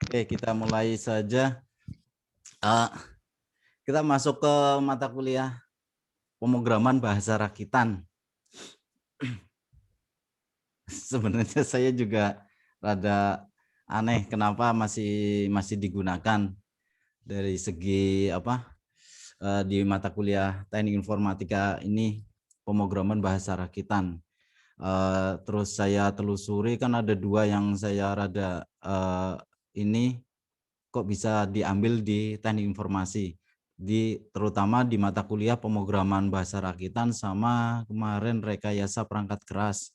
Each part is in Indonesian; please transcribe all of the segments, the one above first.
Oke, kita mulai saja. Eh, kita masuk ke mata kuliah pemrograman bahasa rakitan. Sebenarnya saya juga rada aneh kenapa masih digunakan dari segi apa di mata kuliah Teknik Informatika ini pemrograman bahasa rakitan. Terus saya telusuri kan ada dua yang saya rada ini kok bisa diambil di teknik informasi, terutama di mata kuliah pemrograman bahasa rakitan sama kemarin rekayasa perangkat keras.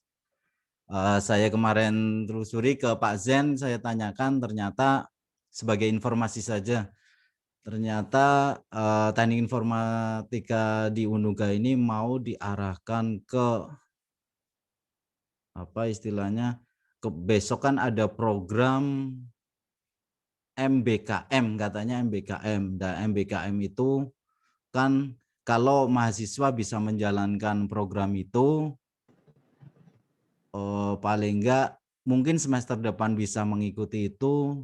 Saya kemarin telusuri ke Pak Zen, saya tanyakan, ternyata sebagai informasi saja, ternyata teknik informatika di Unuga ini mau diarahkan ke apa istilahnya, besok kan ada program MBKM, katanya MBKM. Dan MBKM itu kan kalau mahasiswa bisa menjalankan program itu, paling enggak mungkin semester depan bisa mengikuti itu,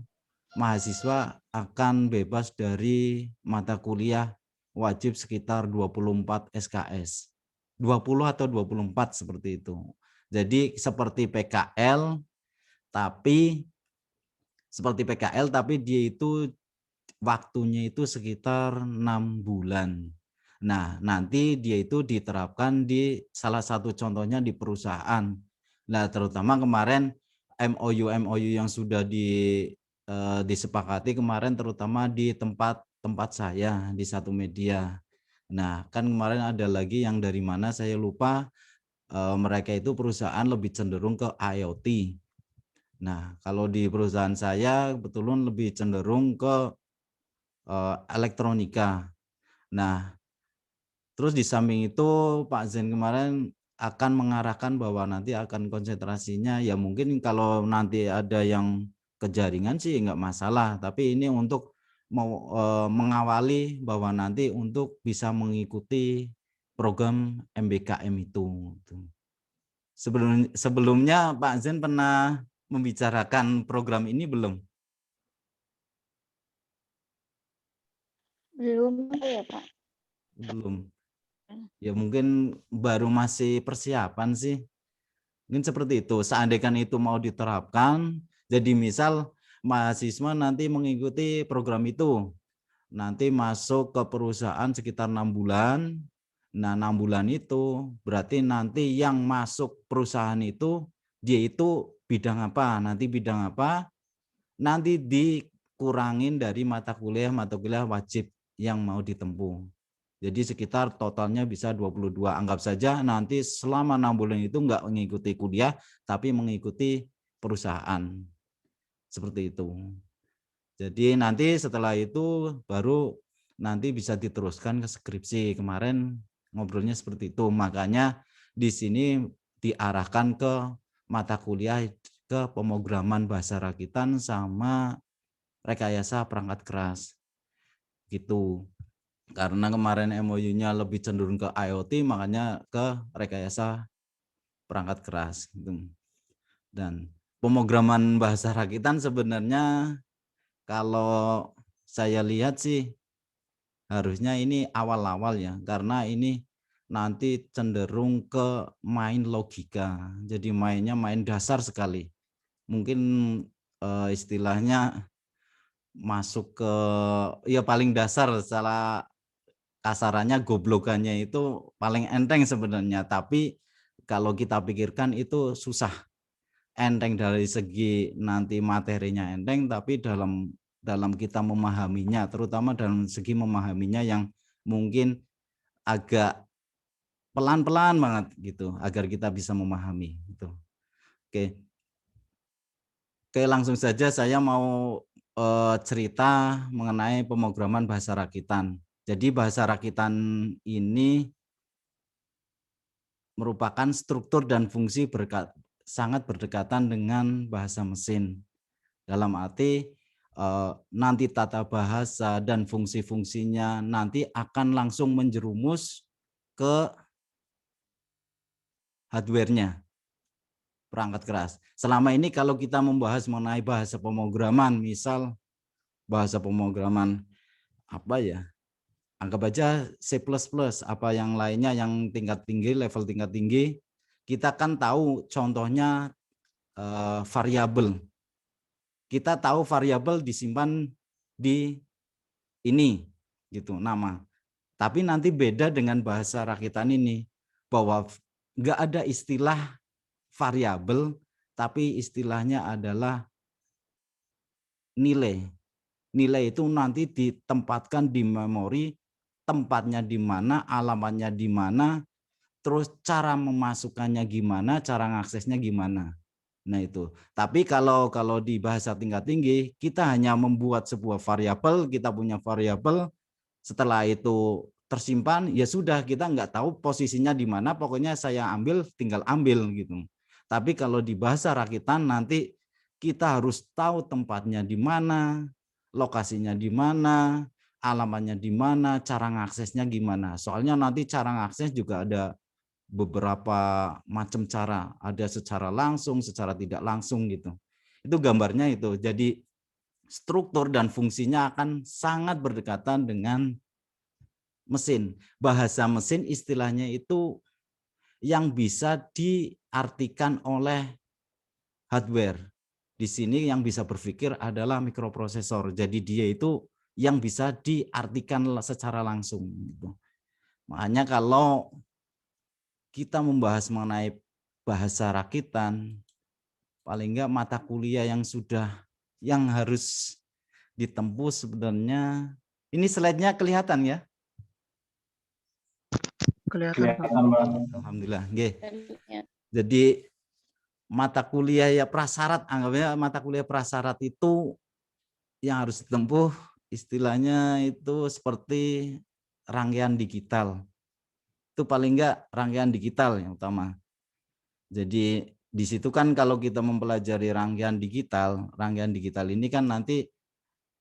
mahasiswa akan bebas dari mata kuliah wajib sekitar 24 SKS. 20 atau 24 seperti itu. Jadi seperti PKL, tapi dia itu waktunya itu sekitar 6 bulan. Nah, nanti dia itu diterapkan di salah satu contohnya di perusahaan. Nah, terutama kemarin MOU yang sudah disepakati kemarin, terutama di tempat saya di satu media. Nah, kan kemarin ada lagi yang dari mana saya lupa, mereka itu perusahaan lebih cenderung ke IoT. Nah, kalau di perusahaan saya kebetulan lebih cenderung ke elektronika. Nah, terus di samping itu Pak Zen kemarin akan mengarahkan bahwa nanti akan konsentrasinya ya mungkin kalau nanti ada yang kejaringan sih nggak masalah, tapi ini untuk mau mengawali bahwa nanti untuk bisa mengikuti program MBKM itu. Sebelumnya Pak Zen pernah membicarakan program ini belum? Belum ya Pak. Belum. Ya mungkin baru masih persiapan sih. Mungkin seperti itu. Seandainya itu mau diterapkan, jadi misal mahasiswa nanti mengikuti program itu, nanti masuk ke perusahaan sekitar 6 bulan. Nah, 6 bulan itu berarti nanti yang masuk perusahaan itu, dia itu bidang apa, nanti dikurangin dari mata kuliah wajib yang mau ditempuh. Jadi sekitar totalnya bisa 22. Anggap saja nanti selama 6 bulan itu nggak mengikuti kuliah, tapi mengikuti perusahaan. Seperti itu. Jadi nanti setelah itu baru nanti bisa diteruskan ke skripsi. Kemarin ngobrolnya seperti itu. Makanya di sini diarahkan ke mata kuliah ke pemrograman bahasa rakitan sama rekayasa perangkat keras. Gitu. Karena kemarin MOU-nya lebih cenderung ke IoT, makanya ke rekayasa perangkat keras. Dan pemrograman bahasa rakitan sebenarnya kalau saya lihat sih harusnya ini awal-awal ya, karena ini nanti cenderung ke main logika. Jadi mainnya main dasar sekali. Mungkin istilahnya masuk ke ya paling dasar, secara kasarannya goblogannya itu paling enteng sebenarnya, tapi kalau kita pikirkan itu susah. Enteng dari segi nanti materinya enteng, tapi dalam dalam kita memahaminya, terutama dalam segi memahaminya yang mungkin agak pelan-pelan banget gitu agar kita bisa memahami gitu. Oke. Oke, langsung saja saya mau cerita mengenai pemrograman bahasa rakitan. Jadi bahasa rakitan ini merupakan struktur dan fungsi sangat berdekatan dengan bahasa mesin. Dalam arti nanti tata bahasa dan fungsi-fungsinya nanti akan langsung menjerumus ke hardware-nya. perangkat keras. Selama ini kalau kita membahas mengenai bahasa pemrograman, misal bahasa pemrograman apa ya? Anggap aja C++, apa yang lainnya yang tingkat tinggi, level tingkat tinggi, kita kan tahu contohnya variabel. Kita tahu variabel disimpan di ini gitu nama. Tapi nanti beda dengan bahasa rakitan ini, bahwa nggak ada istilah variabel, tapi istilahnya adalah nilai. Nilai itu nanti ditempatkan di memori, tempatnya di mana, alamatnya di mana, terus cara memasukkannya gimana, cara mengaksesnya gimana. Nah itu. Tapi kalau di bahasa tingkat tinggi, kita hanya membuat sebuah variabel, kita punya variabel, setelah itu tersimpan, ya sudah, kita nggak tahu posisinya di mana, pokoknya saya ambil, tinggal ambil gitu. Tapi kalau di bahasa rakitan nanti kita harus tahu tempatnya di mana, lokasinya di mana, alamatnya di mana, cara ngaksesnya gimana. Soalnya nanti cara ngakses juga ada beberapa macam cara, ada secara langsung, secara tidak langsung gitu. Itu gambarnya itu. Jadi struktur dan fungsinya akan sangat berdekatan dengan mesin. Bahasa mesin istilahnya itu yang bisa diartikan oleh hardware. Di sini yang bisa berpikir adalah mikroprosesor. Jadi dia itu yang bisa diartikan secara langsung. Makanya kalau kita membahas mengenai bahasa rakitan, paling enggak mata kuliah yang harus ditempuh sebenarnya, ini slide-nya kelihatan ya? Kelihatan, Pak. Alhamdulillah. Jadi mata kuliah ya prasyarat, anggapnya mata kuliah prasyarat itu yang harus ditempuh istilahnya itu seperti rangkaian digital. Itu paling enggak rangkaian digital yang utama. Jadi di situ kan kalau kita mempelajari rangkaian digital ini kan nanti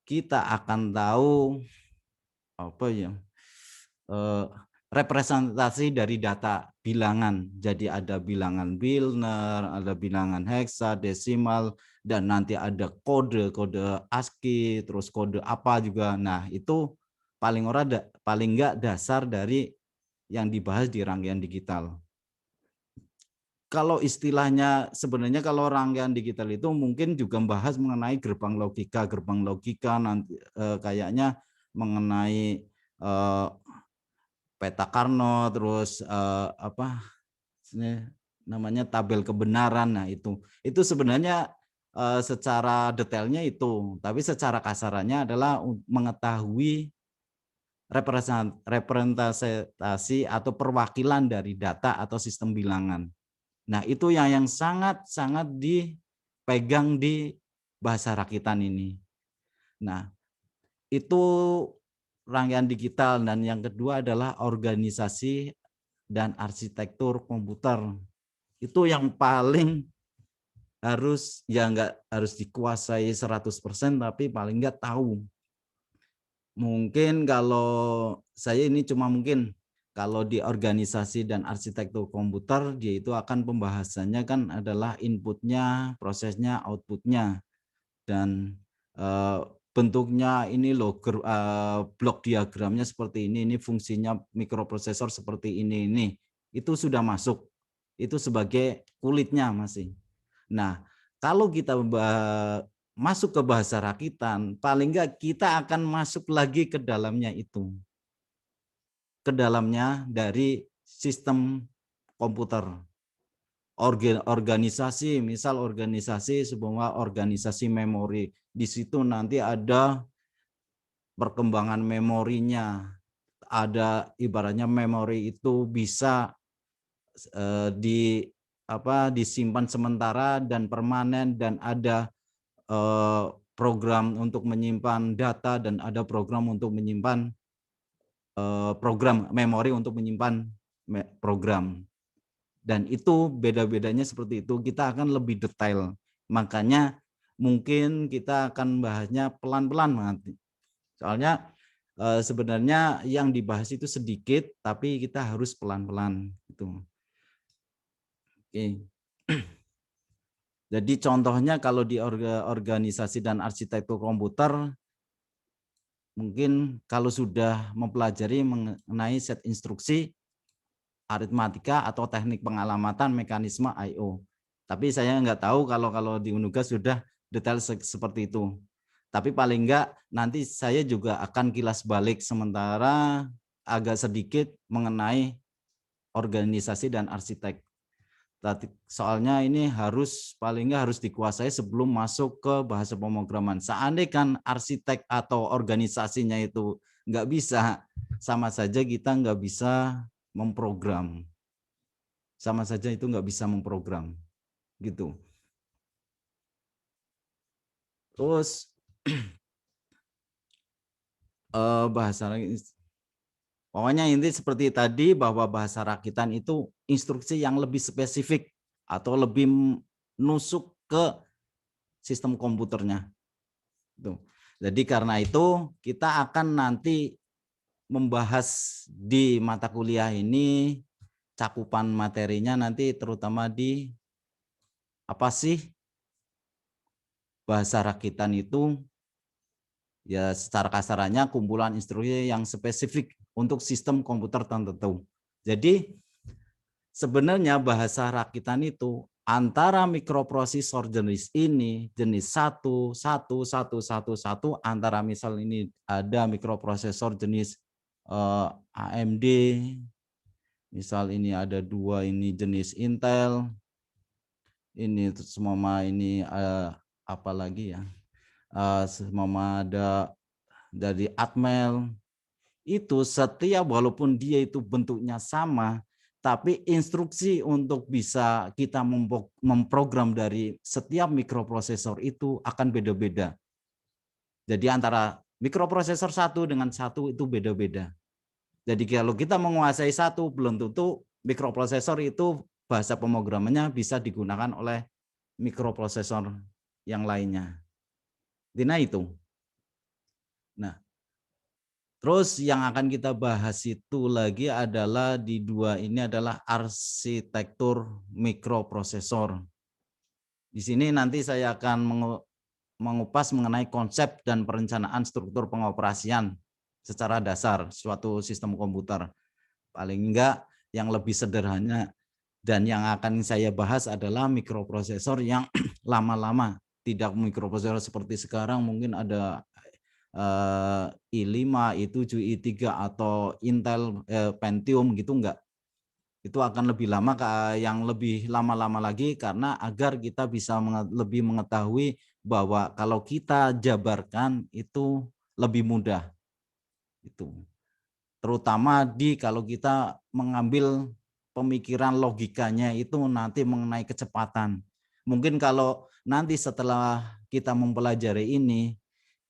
kita akan tahu apa ya, representasi dari data bilangan. Jadi ada bilangan biner, ada bilangan heksadesimal, dan nanti ada kode ASCII, terus kode apa juga. Nah itu paling enggak dasar dari yang dibahas di rangkaian digital. Kalau istilahnya sebenarnya kalau rangkaian digital itu mungkin juga membahas mengenai gerbang logika nanti kayaknya mengenai peta Carnot, terus apa namanya tabel kebenaran. Nah itu sebenarnya secara detailnya itu, tapi secara kasarannya adalah mengetahui representasi atau perwakilan dari data atau sistem bilangan. Nah, itu yang sangat dipegang di bahasa rakitan ini. Nah, itu rangkaian digital, dan yang kedua adalah organisasi dan arsitektur komputer. Itu yang paling harus, ya nggak harus dikuasai 100%, tapi paling nggak tahu. Mungkin kalau saya ini cuma mungkin kalau di organisasi dan arsitektur komputer, dia itu akan pembahasannya kan adalah inputnya, prosesnya, outputnya, dan bentuknya ini loh, blok diagramnya seperti ini fungsinya mikroprosesor seperti ini. Itu sudah masuk, itu sebagai kulitnya masih. Nah, kalau kita masuk ke bahasa rakitan, paling enggak kita akan masuk lagi ke dalamnya itu. Ke dalamnya dari sistem komputer. Organisasi, misal organisasi sebuah organisasi memori. Di situ nanti ada perkembangan memorinya. Ada ibaratnya memori itu bisa disimpan sementara dan permanen, dan ada program untuk menyimpan data, dan ada program untuk menyimpan program memori untuk menyimpan program. Dan itu beda-bedanya seperti itu, kita akan lebih detail. Makanya mungkin kita akan bahasnya pelan-pelan nanti. Soalnya sebenarnya yang dibahas itu sedikit, tapi kita harus pelan-pelan gitu. Oke. Jadi contohnya kalau di organisasi dan arsitektur komputer, mungkin kalau sudah mempelajari mengenai set instruksi, aritmatika atau teknik pengalamatan mekanisme I/O. Tapi saya nggak tahu kalau di Unuga sudah detail seperti itu. Tapi paling enggak nanti saya juga akan kilas balik sementara agak sedikit mengenai organisasi dan arsitek. Soalnya ini paling nggak harus dikuasai sebelum masuk ke bahasa pemrograman. Seandainya kan arsitek atau organisasinya itu nggak bisa, sama saja kita nggak bisa memprogram. Sama saja itu nggak bisa memprogram. Gitu. Terus bahasa pokoknya inti seperti tadi bahwa bahasa rakitan itu instruksi yang lebih spesifik atau lebih nusuk ke sistem komputernya. Jadi karena itu kita akan nanti membahas di mata kuliah ini cakupan materinya nanti terutama di apa sih bahasa rakitan itu, ya secara kasarannya kumpulan instruksi yang spesifik untuk sistem komputer tertentu. Jadi sebenarnya bahasa rakitan itu antara mikroprosesor jenis ini, jenis 1, antara misal ini ada mikroprosesor jenis AMD, misal ini ada 2 ini jenis Intel, ini semua ini apa lagi ya, semua ada dari Atmel, itu setiap walaupun dia itu bentuknya sama, tapi instruksi untuk bisa kita memprogram dari setiap mikroprosesor itu akan beda-beda. Jadi antara mikroprosesor satu dengan satu itu beda-beda. Jadi kalau kita menguasai satu, belum tentu mikroprosesor itu bahasa pemrogramannya bisa digunakan oleh mikroprosesor yang lainnya. Nah itu. Nah, terus yang akan kita bahas itu lagi adalah di 2 ini adalah arsitektur mikroprosesor. Di sini nanti saya akan mengupas mengenai konsep dan perencanaan struktur pengoperasian secara dasar suatu sistem komputer. Paling enggak yang lebih sederhana dan yang akan saya bahas adalah mikroprosesor yang lama-lama, tidak mikroprosesor seperti sekarang mungkin ada i5, i7, i3 atau Intel Pentium gitu enggak. Itu akan lebih lama, yang lebih lama-lama lagi karena agar kita bisa lebih mengetahui bahwa kalau kita jabarkan itu lebih mudah. Itu. Terutama kalau kita mengambil pemikiran logikanya itu nanti mengenai kecepatan. Mungkin kalau nanti setelah kita mempelajari ini,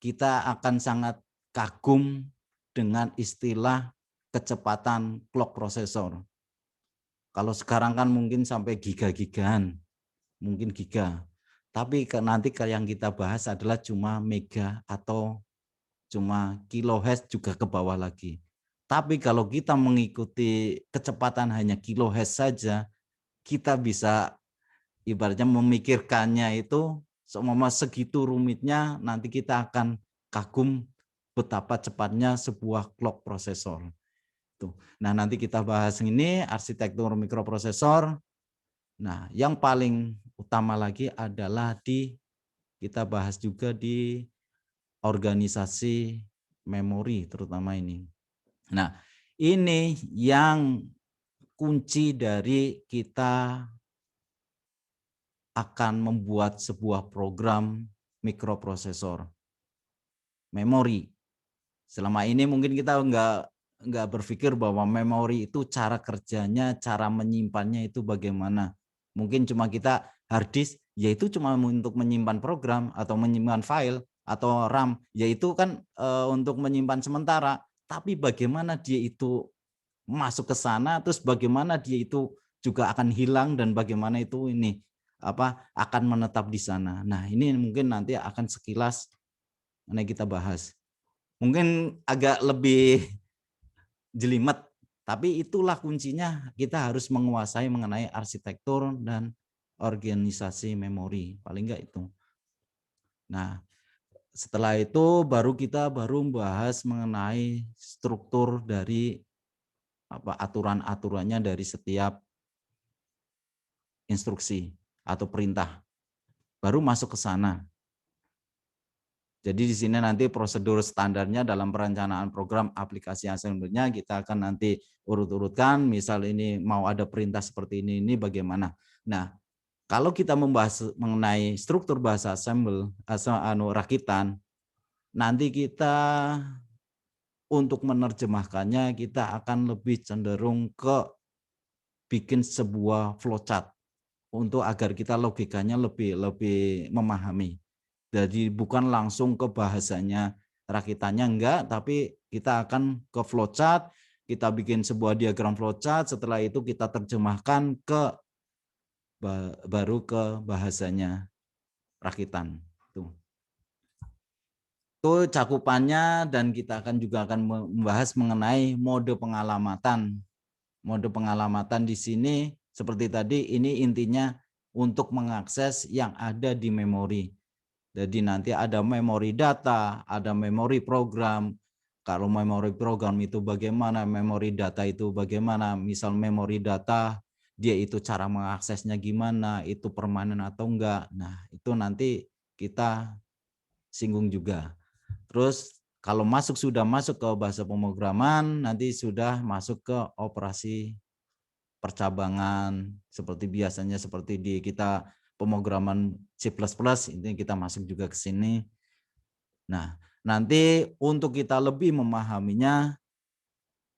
kita akan sangat kagum dengan istilah kecepatan clock processor. Kalau sekarang kan mungkin sampai giga-gigaan, mungkin giga. Tapi nanti yang kita bahas adalah cuma mega atau cuma kilohertz juga ke bawah lagi. Tapi kalau kita mengikuti kecepatan hanya kilohertz saja, kita bisa ibaratnya memikirkannya itu segitu rumitnya, nanti kita akan kagum betapa cepatnya sebuah clock processor. Nah, nanti kita bahas ini arsitektur mikroprosesor. Nah, yang paling utama lagi adalah kita bahas juga di organisasi memori terutama ini. Nah, ini yang kunci dari kita akan membuat sebuah program mikroprosesor memori. Selama ini mungkin kita nggak berpikir bahwa memori itu cara kerjanya, cara menyimpannya itu bagaimana. Mungkin cuma kita hard disk, yaitu cuma untuk menyimpan program atau menyimpan file, atau RAM, yaitu kan untuk menyimpan sementara. Tapi bagaimana dia itu masuk ke sana, terus bagaimana dia itu juga akan hilang dan bagaimana itu akan menetap di sana. Nah, ini mungkin nanti akan sekilas kita bahas. Mungkin agak lebih jelimet, tapi itulah kuncinya, kita harus menguasai mengenai arsitektur dan organisasi memori, paling enggak itu. Nah, setelah itu baru kita membahas mengenai struktur dari aturan-aturannya dari setiap instruksi atau perintah. Baru masuk ke sana. Jadi di sini nanti prosedur standarnya dalam perencanaan program aplikasi assembly-nya kita akan nanti urut-urutkan, misal ini mau ada perintah seperti ini bagaimana. Nah, kalau kita membahas mengenai struktur bahasa assembly, rakitan, nanti kita untuk menerjemahkannya kita akan lebih cenderung ke bikin sebuah flowchart untuk agar kita logikanya lebih memahami. Jadi bukan langsung ke bahasanya rakitannya enggak, tapi kita akan ke flowchart, kita bikin sebuah diagram flowchart, setelah itu kita terjemahkan baru ke bahasanya rakitan. Itu cakupannya, dan kita juga akan membahas mengenai mode pengalamatan. Mode pengalamatan di sini seperti tadi, ini intinya untuk mengakses yang ada di memori. Jadi nanti ada memori data, ada memori program. Kalau memori program itu bagaimana, memori data itu bagaimana. Misal memori data, dia itu cara mengaksesnya gimana, itu permanen atau enggak. Nah, itu nanti kita singgung juga. Terus kalau sudah masuk ke bahasa pemrograman, nanti sudah masuk ke operasi percabangan, seperti biasanya seperti di kita pemrograman C++, ini kita masuk juga ke sini. Nah, nanti untuk kita lebih memahaminya,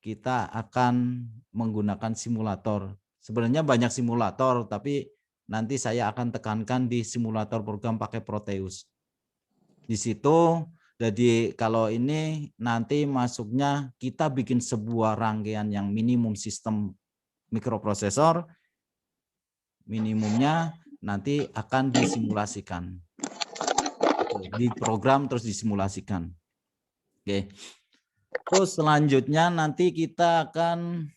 kita akan menggunakan simulator. Sebenarnya banyak simulator, tapi nanti saya akan tekankan di simulator program pakai Proteus. Di situ, jadi kalau ini nanti masuknya kita bikin sebuah rangkaian yang minimum sistem mikroprosesor, minimumnya nanti akan disimulasikan. Di program terus disimulasikan. Oke. Terus selanjutnya nanti kita akan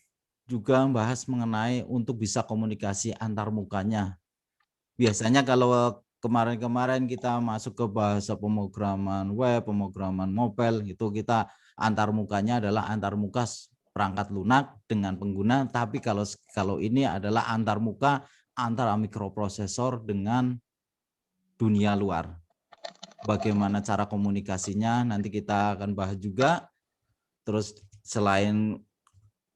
juga membahas mengenai untuk bisa komunikasi antar mukanya. Biasanya kalau kemarin-kemarin kita masuk ke bahasa pemrograman web, pemrograman mobile, itu kita antar mukanya adalah antar muka perangkat lunak dengan pengguna, tapi kalau ini adalah antar muka antara mikroprosesor dengan dunia luar. Bagaimana cara komunikasinya nanti kita akan bahas juga. Terus selain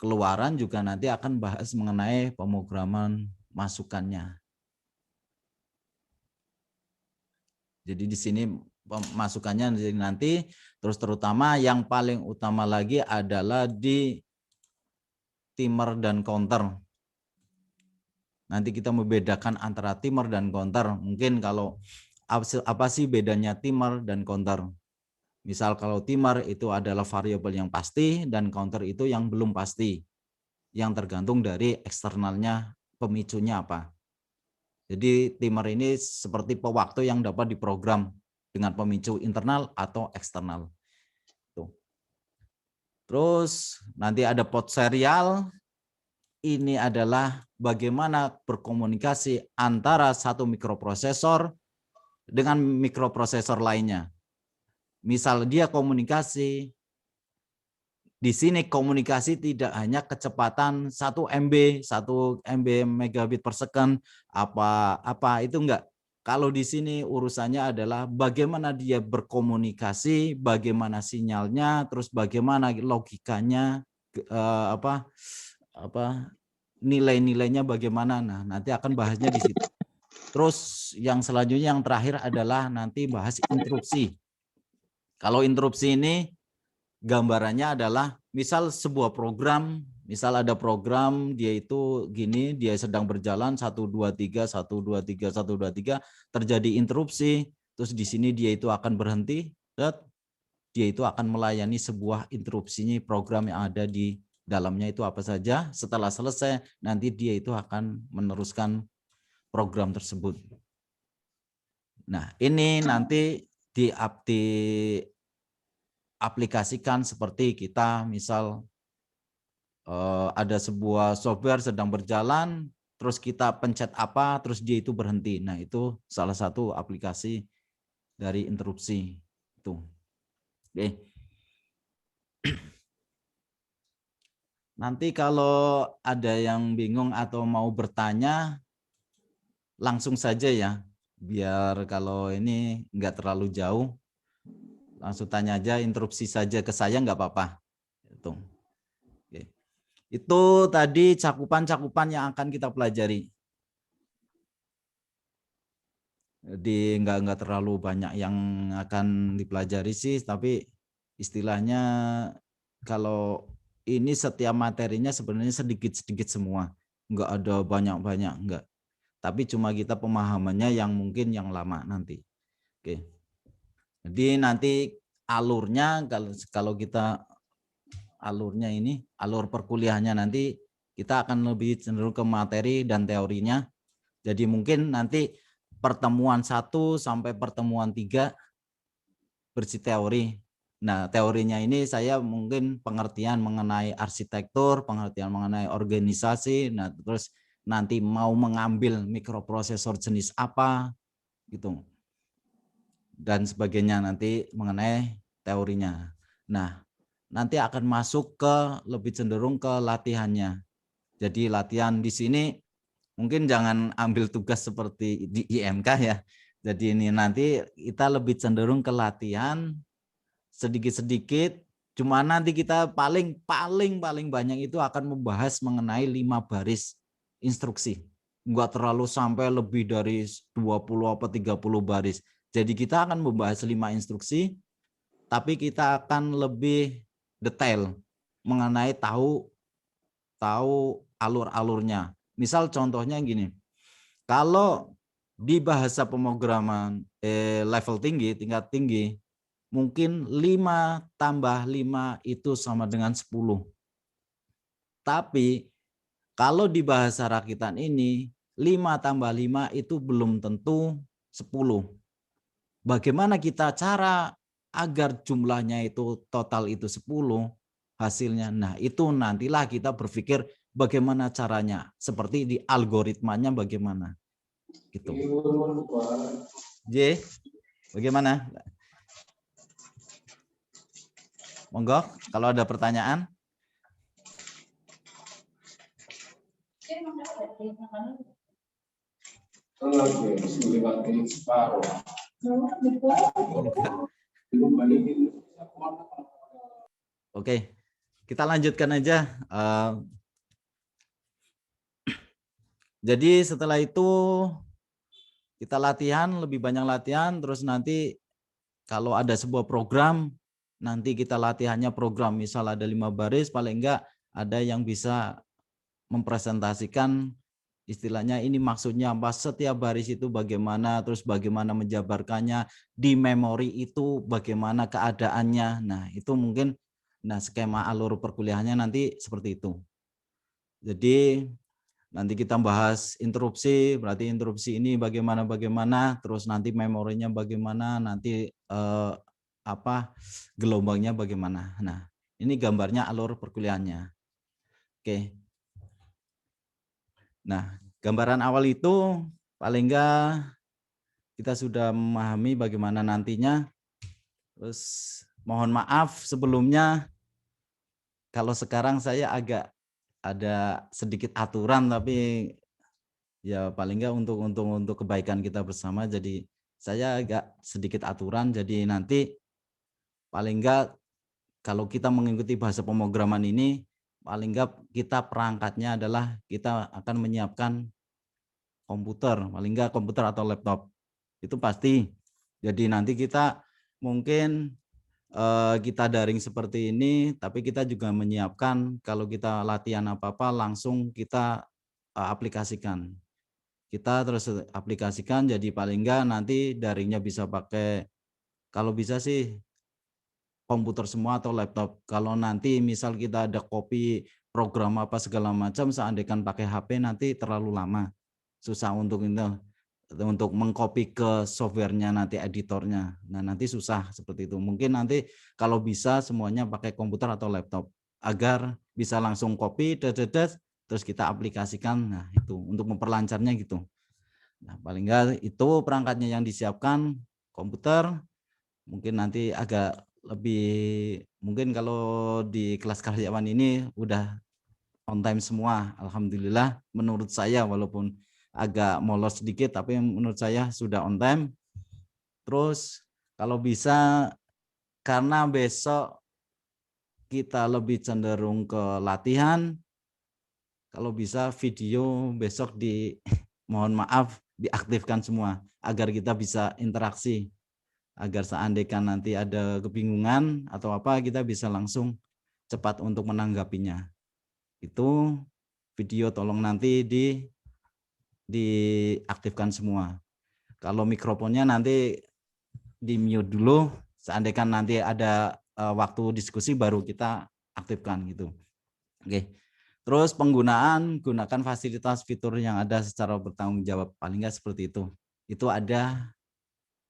keluaran juga nanti akan bahas mengenai pemrograman masukannya. Jadi di sini masukannya nanti, terus terutama yang paling utama lagi adalah di timer dan counter. Nanti kita membedakan antara timer dan counter. Mungkin kalau apa sih bedanya timer dan counter? Misal kalau timer itu adalah variabel yang pasti dan counter itu yang belum pasti, yang tergantung dari eksternalnya, pemicunya apa. Jadi timer ini seperti pewaktu yang dapat diprogram dengan pemicu internal atau eksternal. Tuh. Terus nanti ada pot serial. Ini adalah bagaimana berkomunikasi antara satu mikroprosesor dengan mikroprosesor lainnya. Misal dia komunikasi, di sini komunikasi tidak hanya kecepatan 1 MB, 1 MB megabit per second, apa itu enggak. Kalau di sini urusannya adalah bagaimana dia berkomunikasi, bagaimana sinyalnya, terus bagaimana logikanya, nilai-nilainya bagaimana. Nah, nanti akan bahasnya di situ. Terus yang selanjutnya yang terakhir adalah nanti bahas interupsi. Kalau interupsi ini gambarannya adalah misal sebuah program, misal ada program dia itu gini, dia sedang berjalan 1 2 3 1 2 3 1 2 3, terjadi interupsi, terus di sini dia itu akan berhenti, dia itu akan melayani sebuah interupsinya program yang ada di dalamnya itu apa saja. Setelah selesai nanti dia itu akan meneruskan program tersebut. Nah, ini nanti aplikasikan seperti kita misal ada sebuah software sedang berjalan, terus kita pencet apa, terus dia itu berhenti. Nah, itu salah satu aplikasi dari interupsi itu. Oke. Nanti kalau ada yang bingung atau mau bertanya, langsung saja ya. Biar kalau ini nggak terlalu jauh, langsung tanya aja, interupsi saja ke saya nggak apa-apa. Itu. Oke. Itu tadi cakupan-cakupan yang akan kita pelajari. Jadi nggak terlalu banyak yang akan dipelajari sih, tapi istilahnya kalau ini setiap materinya sebenarnya sedikit-sedikit semua, nggak ada banyak-banyak, nggak. Tapi cuma kita pemahamannya yang mungkin yang lama nanti. Oke. Jadi nanti alurnya kalau kita alurnya ini, alur perkuliahannya nanti kita akan lebih cenderung ke materi dan teorinya. Jadi mungkin nanti pertemuan 1 sampai pertemuan 3 bersih teori. Nah, teorinya ini saya mungkin pengertian mengenai arsitektur, pengertian mengenai organisasi, nah terus nanti mau mengambil mikroprosesor jenis apa gitu. Dan sebagainya nanti mengenai teorinya. Nah, nanti akan masuk ke lebih cenderung ke latihannya. Jadi latihan di sini mungkin jangan ambil tugas seperti di IMK ya. Jadi ini nanti kita lebih cenderung ke latihan sedikit-sedikit. Cuma nanti kita paling banyak itu akan membahas mengenai 5 baris instruksi. Enggak terlalu sampai lebih dari 20 atau 30 baris. Jadi kita akan membahas 5 instruksi, tapi kita akan lebih detail mengenai tahu alur-alurnya. Misal contohnya gini, kalau di bahasa pemrograman level tinggi, tingkat tinggi, mungkin 5 tambah 5 itu sama dengan 10. Tapi kalau di bahasa rakitan ini, 5 tambah 5 itu belum tentu 10. Bagaimana kita cara agar jumlahnya itu total itu 10 hasilnya? Nah, itu nantilah kita berpikir bagaimana caranya, seperti di algoritmanya bagaimana. Gitu. J, bagaimana? Monggo, kalau ada pertanyaan. Oke, kita lanjutkan aja. Jadi setelah itu kita latihan, lebih banyak latihan, terus nanti kalau ada sebuah program, nanti kita latihannya program, misal ada 5 baris, paling enggak ada yang bisa mempresentasikan istilahnya ini maksudnya apa, setiap baris itu bagaimana, terus bagaimana menjabarkannya, di memori itu bagaimana keadaannya. Nah, itu mungkin skema alur perkuliahannya nanti seperti itu. Jadi nanti kita bahas interupsi, berarti interupsi ini bagaimana, terus nanti memorinya bagaimana, nanti gelombangnya bagaimana. Nah, ini gambarnya alur perkuliahannya. Oke. Nah, gambaran awal itu paling enggak kita sudah memahami bagaimana nantinya. Terus mohon maaf sebelumnya kalau sekarang saya agak ada sedikit aturan, tapi ya paling enggak untuk kebaikan kita bersama, jadi saya agak sedikit aturan. Jadi nanti paling enggak kalau kita mengikuti bahasa pemrograman ini, paling enggak kita perangkatnya adalah kita akan menyiapkan komputer, paling enggak komputer atau laptop. Itu pasti. Jadi nanti kita mungkin kita daring seperti ini, tapi kita juga menyiapkan kalau kita latihan apa-apa langsung kita aplikasikan. Kita terus aplikasikan, jadi paling enggak nanti daringnya bisa pakai, kalau bisa sih komputer semua atau laptop. Kalau nanti misal kita ada copy program apa segala macam, seandainya pakai HP nanti terlalu lama. Susah untuk itu, untuk mengcopy ke softwarenya nanti editornya. Nah, nanti susah seperti itu. Mungkin nanti kalau bisa semuanya pakai komputer atau laptop agar bisa langsung copy, terus kita aplikasikan. Nah, itu untuk memperlancarnya gitu. Nah, paling enggak itu perangkatnya yang disiapkan, komputer, mungkin nanti agak lebih, mungkin kalau di kelas karyawan ini udah on time semua, alhamdulillah menurut saya, walaupun agak molor sedikit tapi menurut saya sudah on time. Terus kalau bisa, karena besok kita lebih cenderung ke latihan, kalau bisa video besok mohon maaf diaktifkan semua agar kita bisa interaksi, agar seandainya nanti ada kebingungan atau apa, kita bisa langsung cepat untuk menanggapinya. Itu video tolong nanti diaktifkan semua. Kalau mikrofonnya nanti di mute dulu, seandainya nanti ada waktu diskusi baru kita aktifkan gitu. Oke. Terus gunakan fasilitas fitur yang ada secara bertanggung jawab, paling nggak seperti itu. Itu ada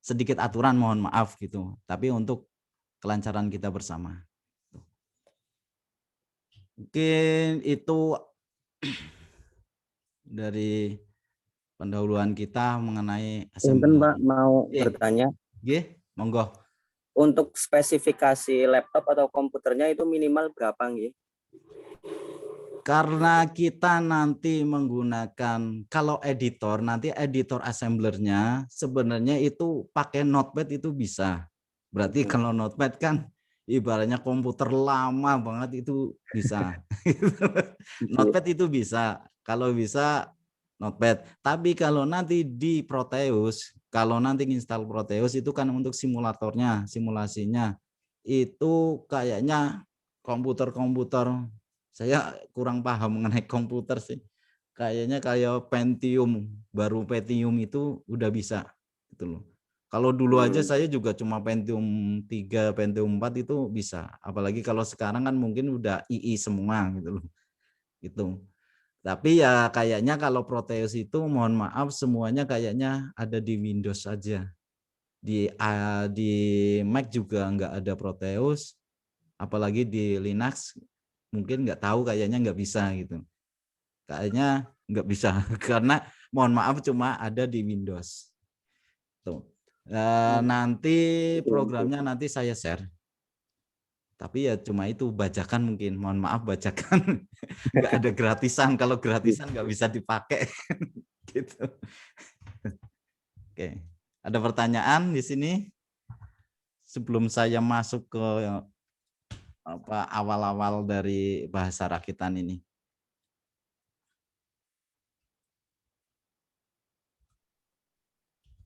sedikit aturan, mohon maaf gitu, tapi untuk kelancaran kita bersama. Mungkin itu dari pendahuluan kita mengenai Punten, assembly. Pak, mau bertanya. Nggih, monggo. Untuk spesifikasi laptop atau komputernya itu minimal berapa nggih? Karena kita nanti menggunakan, kalau editor, nanti editor assemblernya sebenarnya itu pakai Notepad itu bisa. Berarti kalau Notepad kan ibaratnya komputer lama banget itu bisa. Notepad itu bisa. Kalau bisa Notepad. Tapi kalau nanti di Proteus, kalau nanti install Proteus itu kan untuk simulatornya, simulasinya. Itu kayaknya komputer-komputer, saya kurang paham mengenai komputer sih. Kayaknya kayak Pentium, baru Pentium itu udah bisa gitu loh. Kalau dulu aja saya juga cuma Pentium 3, Pentium 4 itu bisa. Apalagi kalau sekarang kan mungkin udah II semua gitu loh. Gitu. Tapi ya kayaknya kalau Proteus itu mohon maaf semuanya kayaknya ada di Windows saja. Di Mac juga nggak ada Proteus, apalagi di Linux mungkin nggak tahu, kayaknya nggak bisa gitu. Kayaknya nggak bisa karena mohon maaf cuma ada di Windows. Tuh. Nanti programnya nanti saya share. Tapi ya cuma itu bajakan, mungkin mohon maaf bajakan nggak ada gratisan, kalau gratisan nggak bisa dipakai gitu. Oke, ada pertanyaan di sini sebelum saya masuk ke apa awal-awal dari bahasa rakitan ini?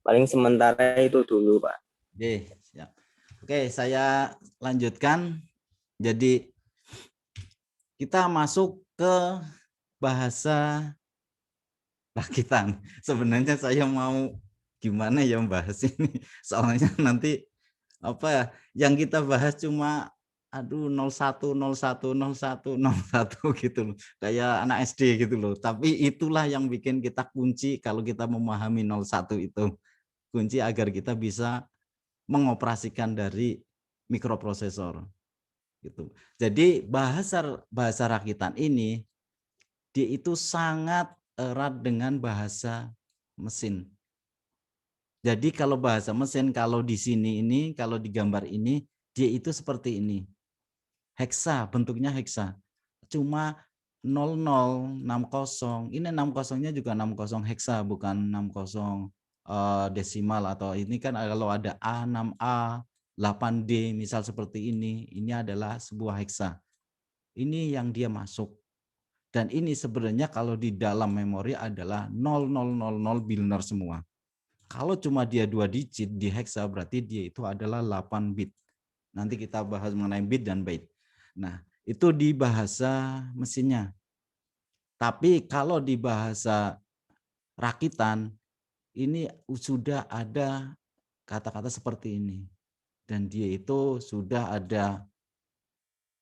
Paling sementara itu dulu, Pak. Oke, siap. Oke, saya lanjutkan. Jadi kita masuk ke bahasa rakitan. Sebenarnya saya mau gimana ya bahas ini? Soalnya nanti apa ya, yang kita bahas cuma aduh 01 01 01 01 gitu loh. Kayak anak SD gitu loh. Tapi itulah yang bikin kita kunci kalau kita memahami 01 itu. Kunci agar kita bisa mengoperasikan dari mikroprosesor gitu. Jadi bahasa rakitan ini dia itu sangat erat dengan bahasa mesin. Jadi kalau bahasa mesin, kalau di sini ini, kalau di gambar ini, dia itu seperti ini. Heksa, bentuknya heksa. Cuma 0060, ini 60-nya juga 60 heksa, bukan 60 desimal, atau ini kan kalau ada A, 6A, 8D, misal seperti ini adalah sebuah heksa. Ini yang dia masuk. Dan ini sebenarnya kalau di dalam memori adalah 0000 biner semua. Kalau cuma dia 2 digit di heksa berarti dia itu adalah 8 bit. Nanti kita bahas mengenai bit dan byte. Nah, itu di bahasa mesinnya. Tapi kalau di bahasa rakitan ini sudah ada kata-kata seperti ini. Dan dia itu sudah ada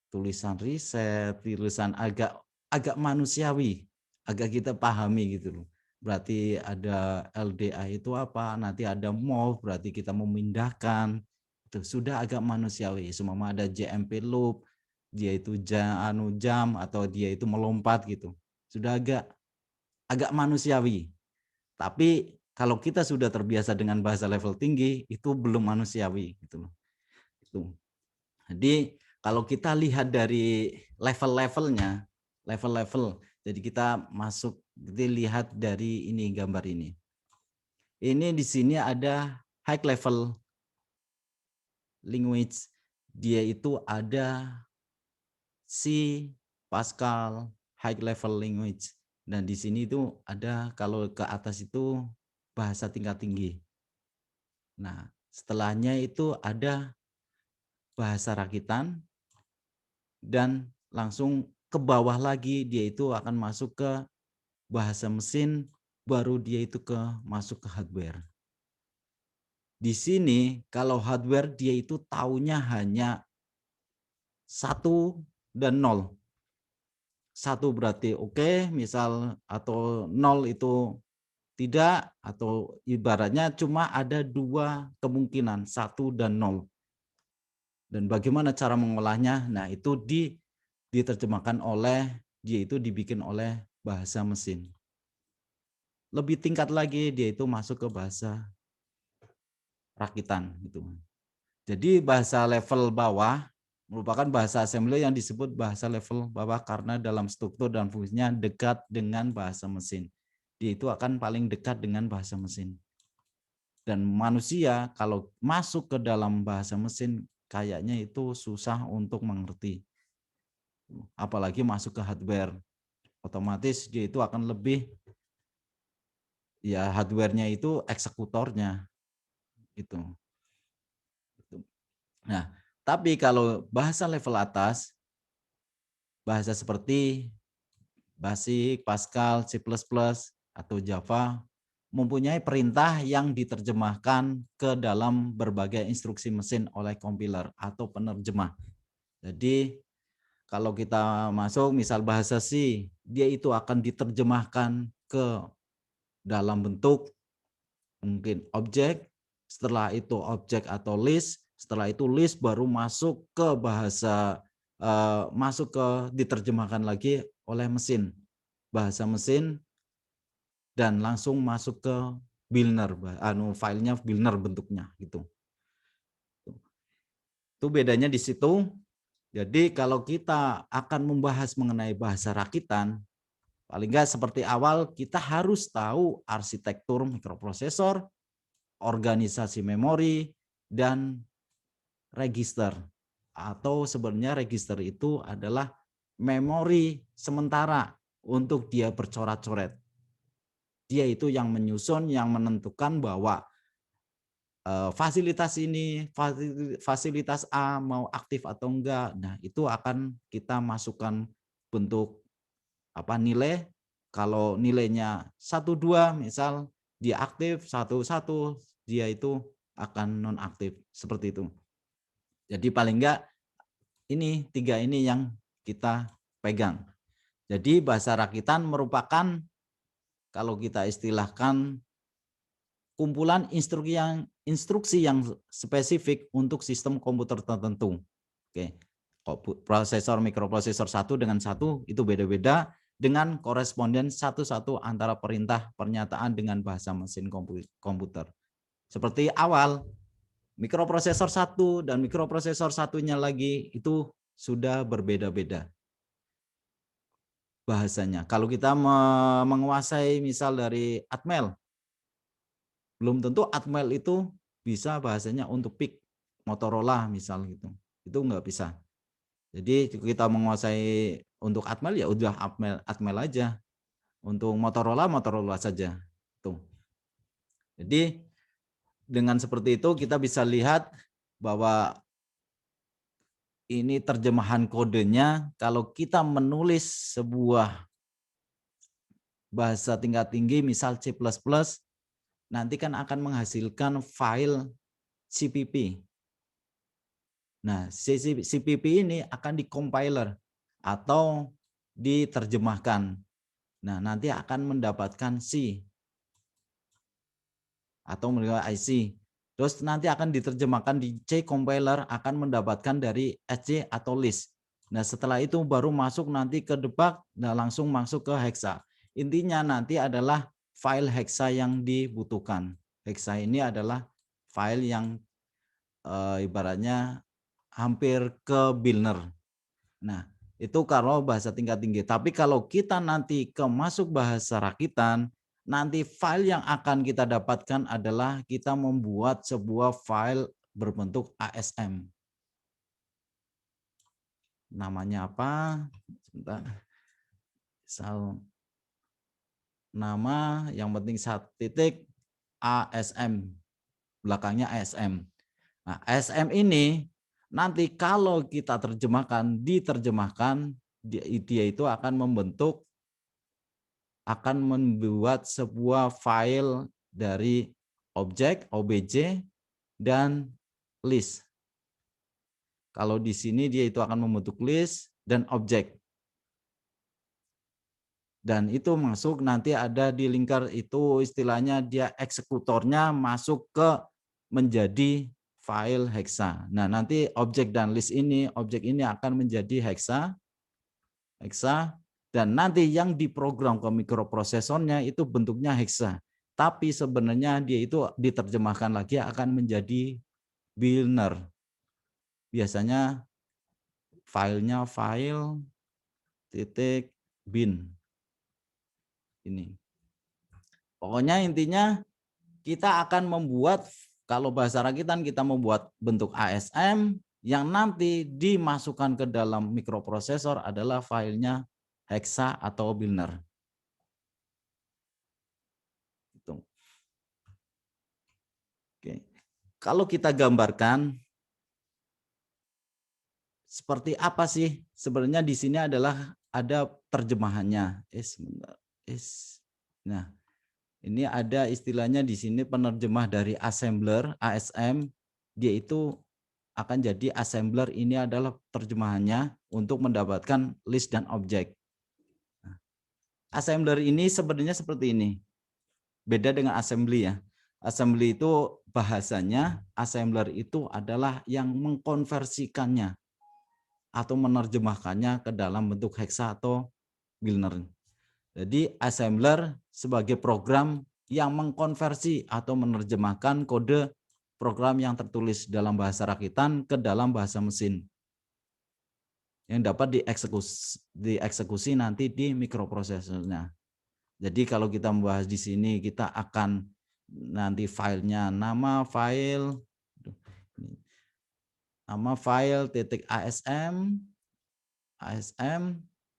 tulisan riset, tulisan agak manusiawi, agak kita pahami gitu loh. Berarti ada LDA itu apa, nanti ada move, berarti kita memindahkan. Itu sudah agak manusiawi. Semua ada JMP loop, dia itu jam atau dia itu melompat gitu. sudah agak manusiawi. Tapi kalau kita sudah terbiasa dengan bahasa level tinggi, itu belum manusiawi gitu loh. Itu. Jadi kalau kita lihat dari level-levelnya, level-level. Jadi kita masuk, kita lihat dari ini gambar ini. Ini di sini ada high level language. Dia itu ada C, Pascal, high level language. Dan di sini itu ada, kalau ke atas itu bahasa tingkat tinggi. Nah, setelahnya itu ada bahasa rakitan, dan langsung ke bawah lagi dia itu akan masuk ke bahasa mesin, baru dia itu masuk ke hardware. Di sini kalau hardware dia itu taunya hanya 1 dan 0. 1 berarti oke, misal, atau 0 itu tidak, atau ibaratnya cuma ada 2 kemungkinan, 1 dan 0. Dan bagaimana cara mengolahnya? Nah, itu diterjemahkan oleh, dia itu dibikin oleh bahasa mesin. Lebih tingkat lagi dia itu masuk ke bahasa rakitan gitu. Jadi bahasa level bawah merupakan bahasa assembly yang disebut bahasa level bawah karena dalam struktur dan fungsinya dekat dengan bahasa mesin. Dia itu akan paling dekat dengan bahasa mesin. Dan manusia kalau masuk ke dalam bahasa mesin kayaknya itu susah untuk mengerti. Apalagi masuk ke hardware. Otomatis dia itu akan lebih, ya hardware-nya itu eksekutornya gitu. Nah, tapi kalau bahasa level atas, bahasa seperti Basic, Pascal, C++, atau Java mempunyai perintah yang diterjemahkan ke dalam berbagai instruksi mesin oleh compiler atau penerjemah. Jadi kalau kita masuk misal bahasa C, dia itu akan diterjemahkan ke dalam bentuk mungkin objek, setelah itu objek atau list, setelah itu list baru masuk ke bahasa, masuk ke diterjemahkan lagi oleh mesin, bahasa mesin, dan langsung masuk ke Billner, filenya Billner bentuknya gitu. Itu bedanya di situ. Jadi kalau kita akan membahas mengenai bahasa rakitan, paling nggak seperti awal kita harus tahu arsitektur mikroprosesor, organisasi memori, dan register. Atau sebenarnya register itu adalah memori sementara untuk dia bercoret-coret. Dia itu yang menyusun, yang menentukan bahwa fasilitas ini, fasilitas A mau aktif atau enggak. Nah, itu akan kita masukkan bentuk nilai. Kalau nilainya 1-2 misal dia aktif, 1-1 dia itu akan nonaktif, seperti itu. Jadi paling enggak ini 3 ini yang kita pegang. Jadi bahasa rakitan merupakan, kalau kita istilahkan, kumpulan instruksi yang spesifik untuk sistem komputer tertentu. Oke. Prosesor mikroprosesor satu dengan satu itu beda-beda dengan koresponden satu-satu antara perintah pernyataan dengan bahasa mesin komputer. Seperti awal, mikroprosesor satu dan mikroprosesor satunya lagi itu sudah berbeda-beda bahasanya. Kalau kita menguasai misal dari Atmel, belum tentu Atmel itu bisa bahasanya untuk PIC, Motorola misal gitu. Itu nggak bisa. Jadi kita menguasai untuk Atmel ya udah Atmel aja. Untuk Motorola saja. Tuh. Jadi dengan seperti itu kita bisa lihat bahwa ini terjemahan kodenya, kalau kita menulis sebuah bahasa tingkat tinggi misal C++, nanti kan akan menghasilkan file CPP. Nah, CPP ini akan dicompiler atau diterjemahkan. Nah, nanti akan mendapatkan C atau mendapatkan IC. Terus nanti akan diterjemahkan di C compiler, akan mendapatkan dari SC atau list. Nah, setelah itu baru masuk nanti ke debug, nah langsung masuk ke hexa. Intinya nanti adalah file hexa yang dibutuhkan. Hexa ini adalah file yang ibaratnya hampir ke Billner. Nah, itu kalau bahasa tingkat tinggi. Tapi kalau kita nanti ke masuk bahasa rakitan, nanti file yang akan kita dapatkan adalah kita membuat sebuah file berbentuk ASM. Namanya apa? Sebentar. Nama yang penting 1 ASM. Belakangnya ASM. Nah, ASM ini nanti kalau kita diterjemahkan, dia itu akan membuat sebuah file dari objek, OBJ, dan list. Kalau di sini dia itu akan membentuk list dan objek. Dan itu masuk nanti ada di linker itu istilahnya dia eksekutornya masuk ke menjadi file hexa. Nah, nanti objek dan list ini, objek ini akan menjadi hexa, dan nanti yang diprogram ke mikroprosesornya itu bentuknya hexa. Tapi sebenarnya dia itu diterjemahkan lagi akan menjadi Billner. Biasanya filenya file titik bin. Ini. Pokoknya intinya kita akan membuat, kalau bahasa rakitan kita membuat bentuk ASM yang nanti dimasukkan ke dalam mikroprosesor adalah filenya hexa atau Billner. Oke. Kalau kita gambarkan seperti apa sih sebenarnya di sini adalah ada terjemahannya. Nah, ini ada istilahnya di sini penerjemah dari assembler ASM, dia itu akan jadi assembler ini adalah terjemahannya untuk mendapatkan list dan objek. Nah, assembler ini sebenarnya seperti ini. Beda dengan assembly ya. Assembly itu bahasanya, assembler itu adalah yang mengkonversikannya atau menerjemahkannya ke dalam bentuk hexa atau Billner. Jadi assembler sebagai program yang mengkonversi atau menerjemahkan kode program yang tertulis dalam bahasa rakitan ke dalam bahasa mesin yang dapat dieksekusi nanti di mikroprosesornya. Jadi kalau kita membahas di sini kita akan nanti filenya nama file titik ASM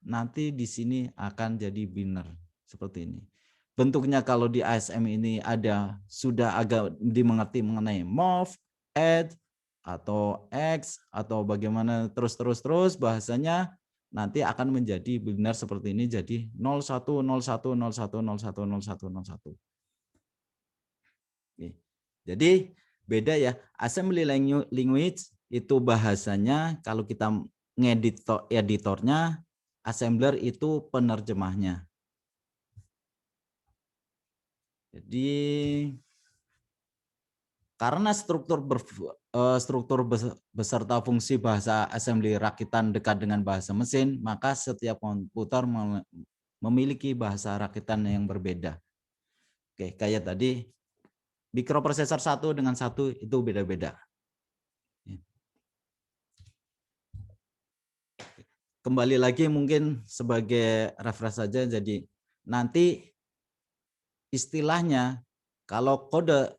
nanti di sini akan jadi Billner seperti ini. Bentuknya kalau di ASM ini sudah agak dimengerti mengenai mov, add, atau X, atau bagaimana terus bahasanya nanti akan menjadi Billner seperti ini, jadi 01, 01, 01, 01, 01, 01. Oke. Jadi beda ya, assembly language itu bahasanya kalau kita ngedit editornya, assembler itu penerjemahnya. Jadi karena struktur beserta fungsi bahasa assembly rakitan dekat dengan bahasa mesin, maka setiap komputer memiliki bahasa rakitan yang berbeda. Oke, kayak tadi mikroprosesor satu dengan satu itu beda-beda. Kembali lagi mungkin sebagai referensi saja, jadi nanti istilahnya kalau kode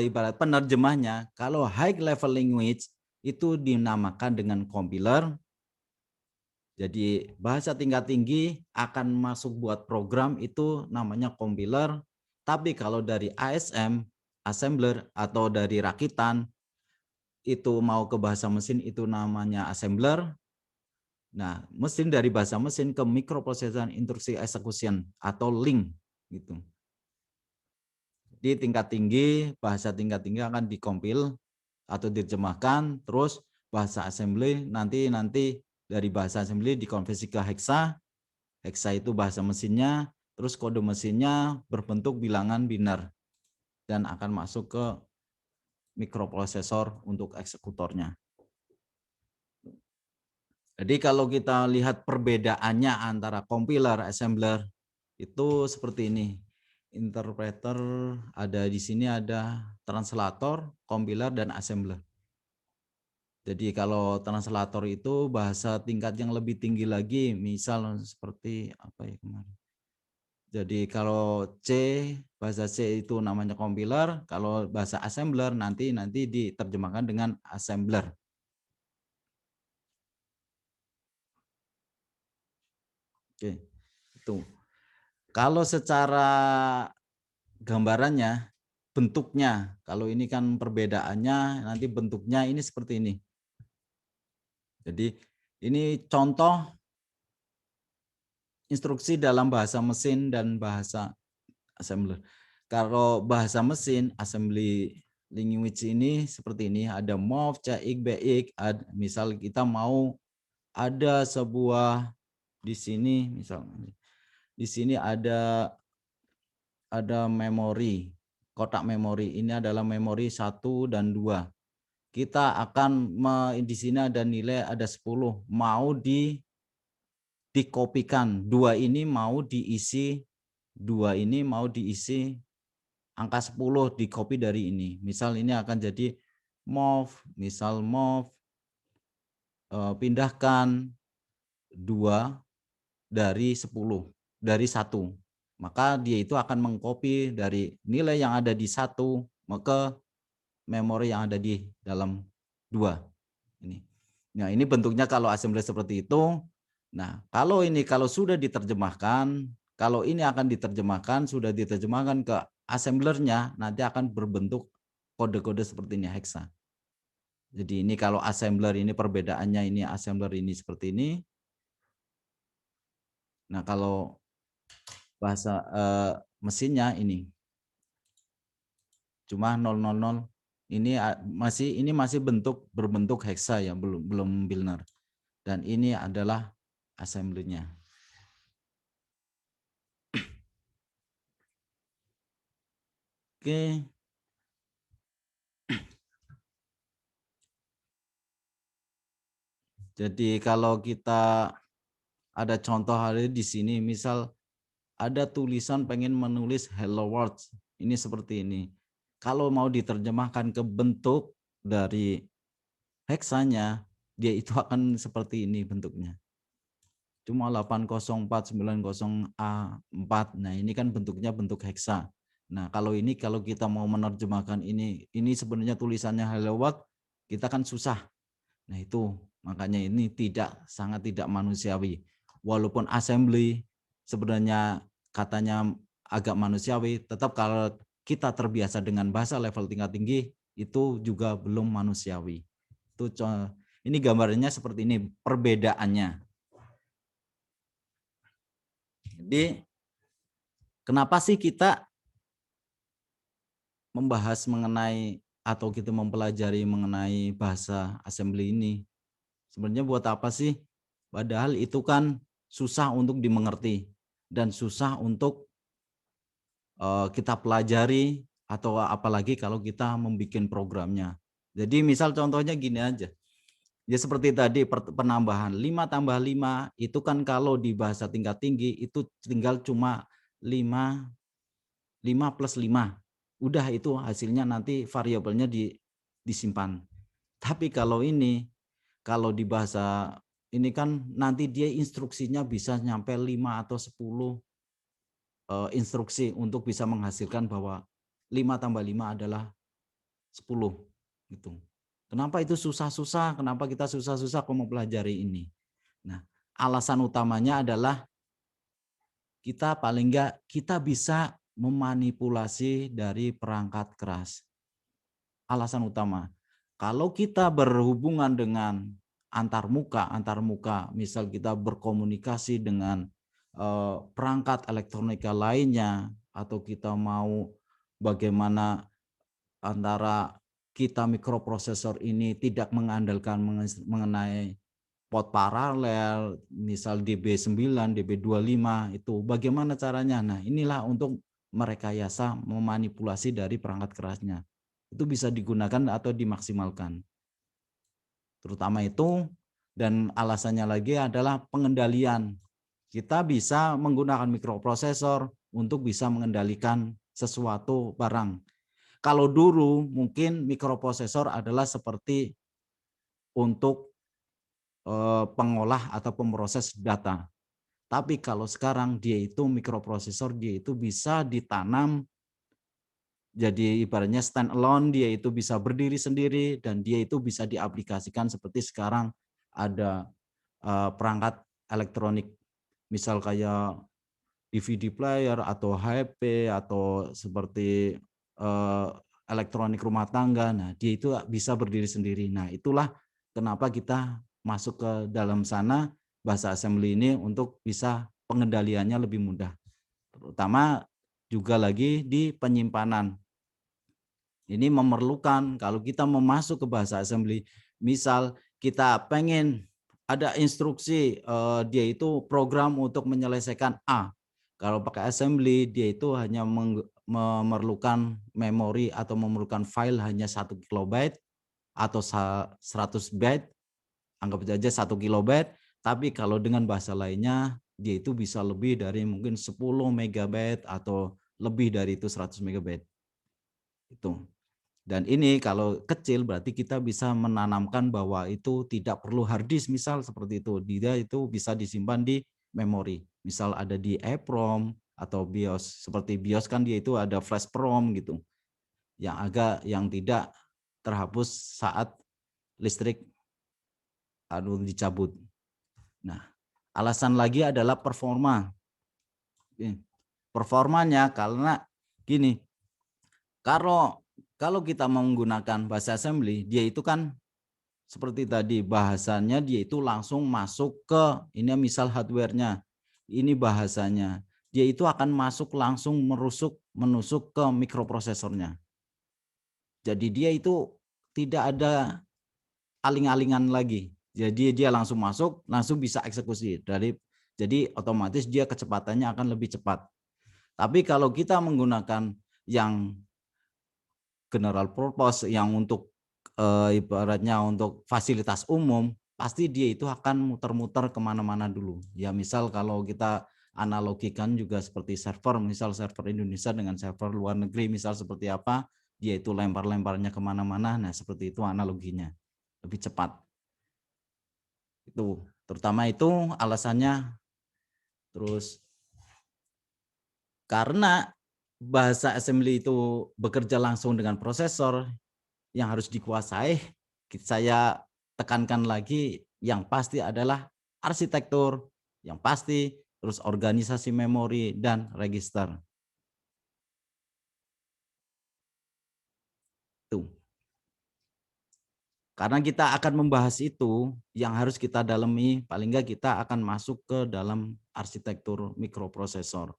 ibarat penerjemahnya, kalau high level language itu dinamakan dengan compiler. Jadi bahasa tingkat tinggi akan masuk buat program itu namanya compiler. Tapi kalau dari ASM, assembler, atau dari rakitan itu mau ke bahasa mesin itu namanya assembler. Nah, mesin dari bahasa mesin ke microprocessor instruksi execution atau link gitu. Di tingkat tinggi, bahasa tingkat tinggi akan dikompil atau diterjemahkan, terus bahasa assembly nanti dari bahasa assembly dikonversi ke hexa. Hexa itu bahasa mesinnya, terus kode mesinnya berbentuk bilangan biner dan akan masuk ke mikroprosesor untuk eksekutornya. Jadi kalau kita lihat perbedaannya antara compiler, assembler itu seperti ini. Interpreter ada di sini, ada translator, compiler, dan assembler. Jadi kalau translator itu bahasa tingkat yang lebih tinggi lagi, misal seperti apa ya kemarin. Jadi kalau bahasa C itu namanya compiler, kalau bahasa assembler nanti diterjemahkan dengan assembler. Oke, itu. Kalau secara gambarannya, bentuknya, kalau ini kan perbedaannya, nanti bentuknya ini seperti ini. Jadi ini contoh instruksi dalam bahasa mesin dan bahasa assembler. Kalau bahasa mesin, assembly language ini seperti ini, ada mov, cx, bx, misal kita mau ada sebuah di sini, misal di sini ada memori, kotak memori. Ini adalah memori 1 dan 2. Kita akan di sini ada nilai ada 10, mau dikopikan. 2 ini mau diisi angka 10 dikopi dari ini. Misal ini akan jadi mov, misal mov pindahkan 2 dari 10 dari 1. Maka dia itu akan mengcopy dari nilai yang ada di 1 ke memori yang ada di dalam 2 ini. Nah, ini bentuknya kalau assembly seperti itu. Nah, kalau sudah diterjemahkan, kalau ini akan diterjemahkan, sudah diterjemahkan ke assemblernya, nanti akan berbentuk kode-kode seperti ini, hexa. Jadi ini kalau assembler ini perbedaannya, ini assembler ini seperti ini. Nah, kalau bahasa mesinnya ini cuma 000, ini masih berbentuk hexa ya, belum biner. Dan ini adalah assembly-nya. Oke. Jadi kalau kita ada contoh hari di sini, misal ada tulisan pengen menulis hello world, ini seperti ini. Kalau mau diterjemahkan ke bentuk dari heksanya, dia itu akan seperti ini bentuknya. Cuma 80490A4. Nah, ini kan bentuknya bentuk heksa. Nah, kalau kita mau menerjemahkan ini sebenarnya tulisannya hello world, kita kan susah. Nah, itu makanya ini sangat tidak manusiawi. Walaupun assembly sebenarnya katanya agak manusiawi, tetap kalau kita terbiasa dengan bahasa level tingkat tinggi itu juga belum manusiawi. Ini gambarnya seperti ini perbedaannya. Jadi kenapa sih kita membahas mengenai atau kita mempelajari mengenai bahasa assembly ini? Sebenarnya buat apa sih? Padahal itu kan susah untuk dimengerti dan susah untuk kita pelajari, atau apalagi kalau kita membuat programnya. Jadi misal contohnya gini aja. Ya seperti tadi penambahan 5 tambah 5 itu kan kalau di bahasa tingkat tinggi itu tinggal cuma 5 plus 5. Udah itu hasilnya nanti variabelnya disimpan. Tapi kalau di bahasa ini kan nanti dia instruksinya bisa nyampe 5 atau 10 instruksi untuk bisa menghasilkan bahwa 5 tambah 5 adalah 10 gitu. Kenapa itu susah-susah? Kenapa kita susah-susah kok mempelajari ini? Nah, alasan utamanya adalah kita paling enggak kita bisa memanipulasi dari perangkat keras. Alasan utama. Kalau kita berhubungan dengan antar muka, misal kita berkomunikasi dengan perangkat elektronika lainnya, atau kita mau bagaimana antara kita mikroprosesor ini tidak mengandalkan mengenai pot paralel, misal DB9, DB25 itu bagaimana caranya? Nah, inilah untuk merekayasa, memanipulasi dari perangkat kerasnya. Itu bisa digunakan atau dimaksimalkan. Terutama itu Dan alasannya lagi adalah pengendalian. Kita bisa menggunakan mikroprosesor untuk bisa mengendalikan sesuatu barang. Kalau dulu mungkin mikroprosesor adalah seperti untuk pengolah atau pemroses data. Tapi kalau sekarang dia itu mikroprosesor, dia itu bisa ditanam, jadi ibaratnya stand alone, dia itu bisa berdiri sendiri dan dia itu bisa diaplikasikan seperti sekarang ada perangkat elektronik, misal kayak DVD player atau HP atau seperti elektronik rumah tangga. Nah, dia itu bisa berdiri sendiri. Nah, itulah kenapa kita masuk ke dalam sana bahasa assembly ini untuk bisa pengendaliannya lebih mudah. Terutama juga lagi di penyimpanan. Ini memerlukan kalau kita mau masuk ke bahasa assembly, misal kita pengen ada instruksi dia itu program untuk menyelesaikan A. Kalau pakai assembly dia itu hanya memerlukan memori atau memerlukan file hanya 1 kilobyte atau 100 byte, anggap saja 1 kilobyte, tapi kalau dengan bahasa lainnya dia itu bisa lebih dari mungkin 10 megabyte atau lebih dari itu 100 megabyte. Itu. Dan ini kalau kecil berarti kita bisa menanamkan bahwa itu tidak perlu hard disk misal seperti itu. Dia itu bisa disimpan di memori. Misal ada di EEPROM atau BIOS. Seperti BIOS kan dia itu ada flash PROM gitu. Yang tidak terhapus saat listrik dicabut. Nah, alasan lagi adalah performa. Performanya karena gini, kalau kita menggunakan bahasa assembly, dia itu kan seperti tadi bahasanya dia itu langsung masuk ke ini misal hardware-nya. Ini bahasanya. Dia itu akan masuk langsung menusuk ke mikroprosesornya. Jadi dia itu tidak ada aling-alingan lagi. Jadi dia langsung masuk, langsung bisa eksekusi. Jadi otomatis dia kecepatannya akan lebih cepat. Tapi kalau kita menggunakan yang general purpose yang untuk ibaratnya untuk fasilitas umum, pasti dia itu akan muter-muter kemana-mana dulu. Ya misal kalau kita analogikan juga seperti server, misal server Indonesia dengan server luar negeri, misal seperti apa, dia itu lempar-lemparnya kemana-mana. Nah seperti itu analoginya, lebih cepat. Itu terutama itu alasannya. Terus karena bahasa assembly itu bekerja langsung dengan prosesor yang harus dikuasai, saya tekankan lagi yang pasti adalah arsitektur, yang pasti terus organisasi memori dan register. Tuh. Karena kita akan membahas itu, yang harus kita dalami, paling enggak kita akan masuk ke dalam arsitektur mikroprosesor.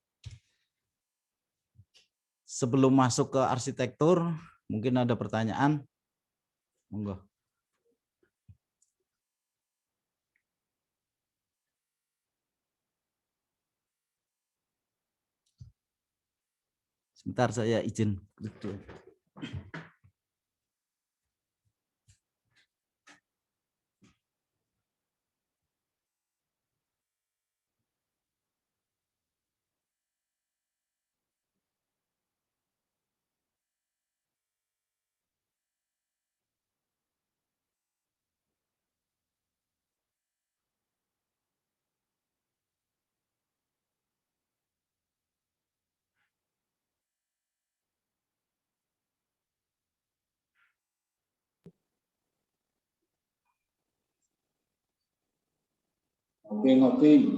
Sebelum masuk ke arsitektur, mungkin ada pertanyaan? Monggo. Sebentar saya izin. Ngopi-ngopi.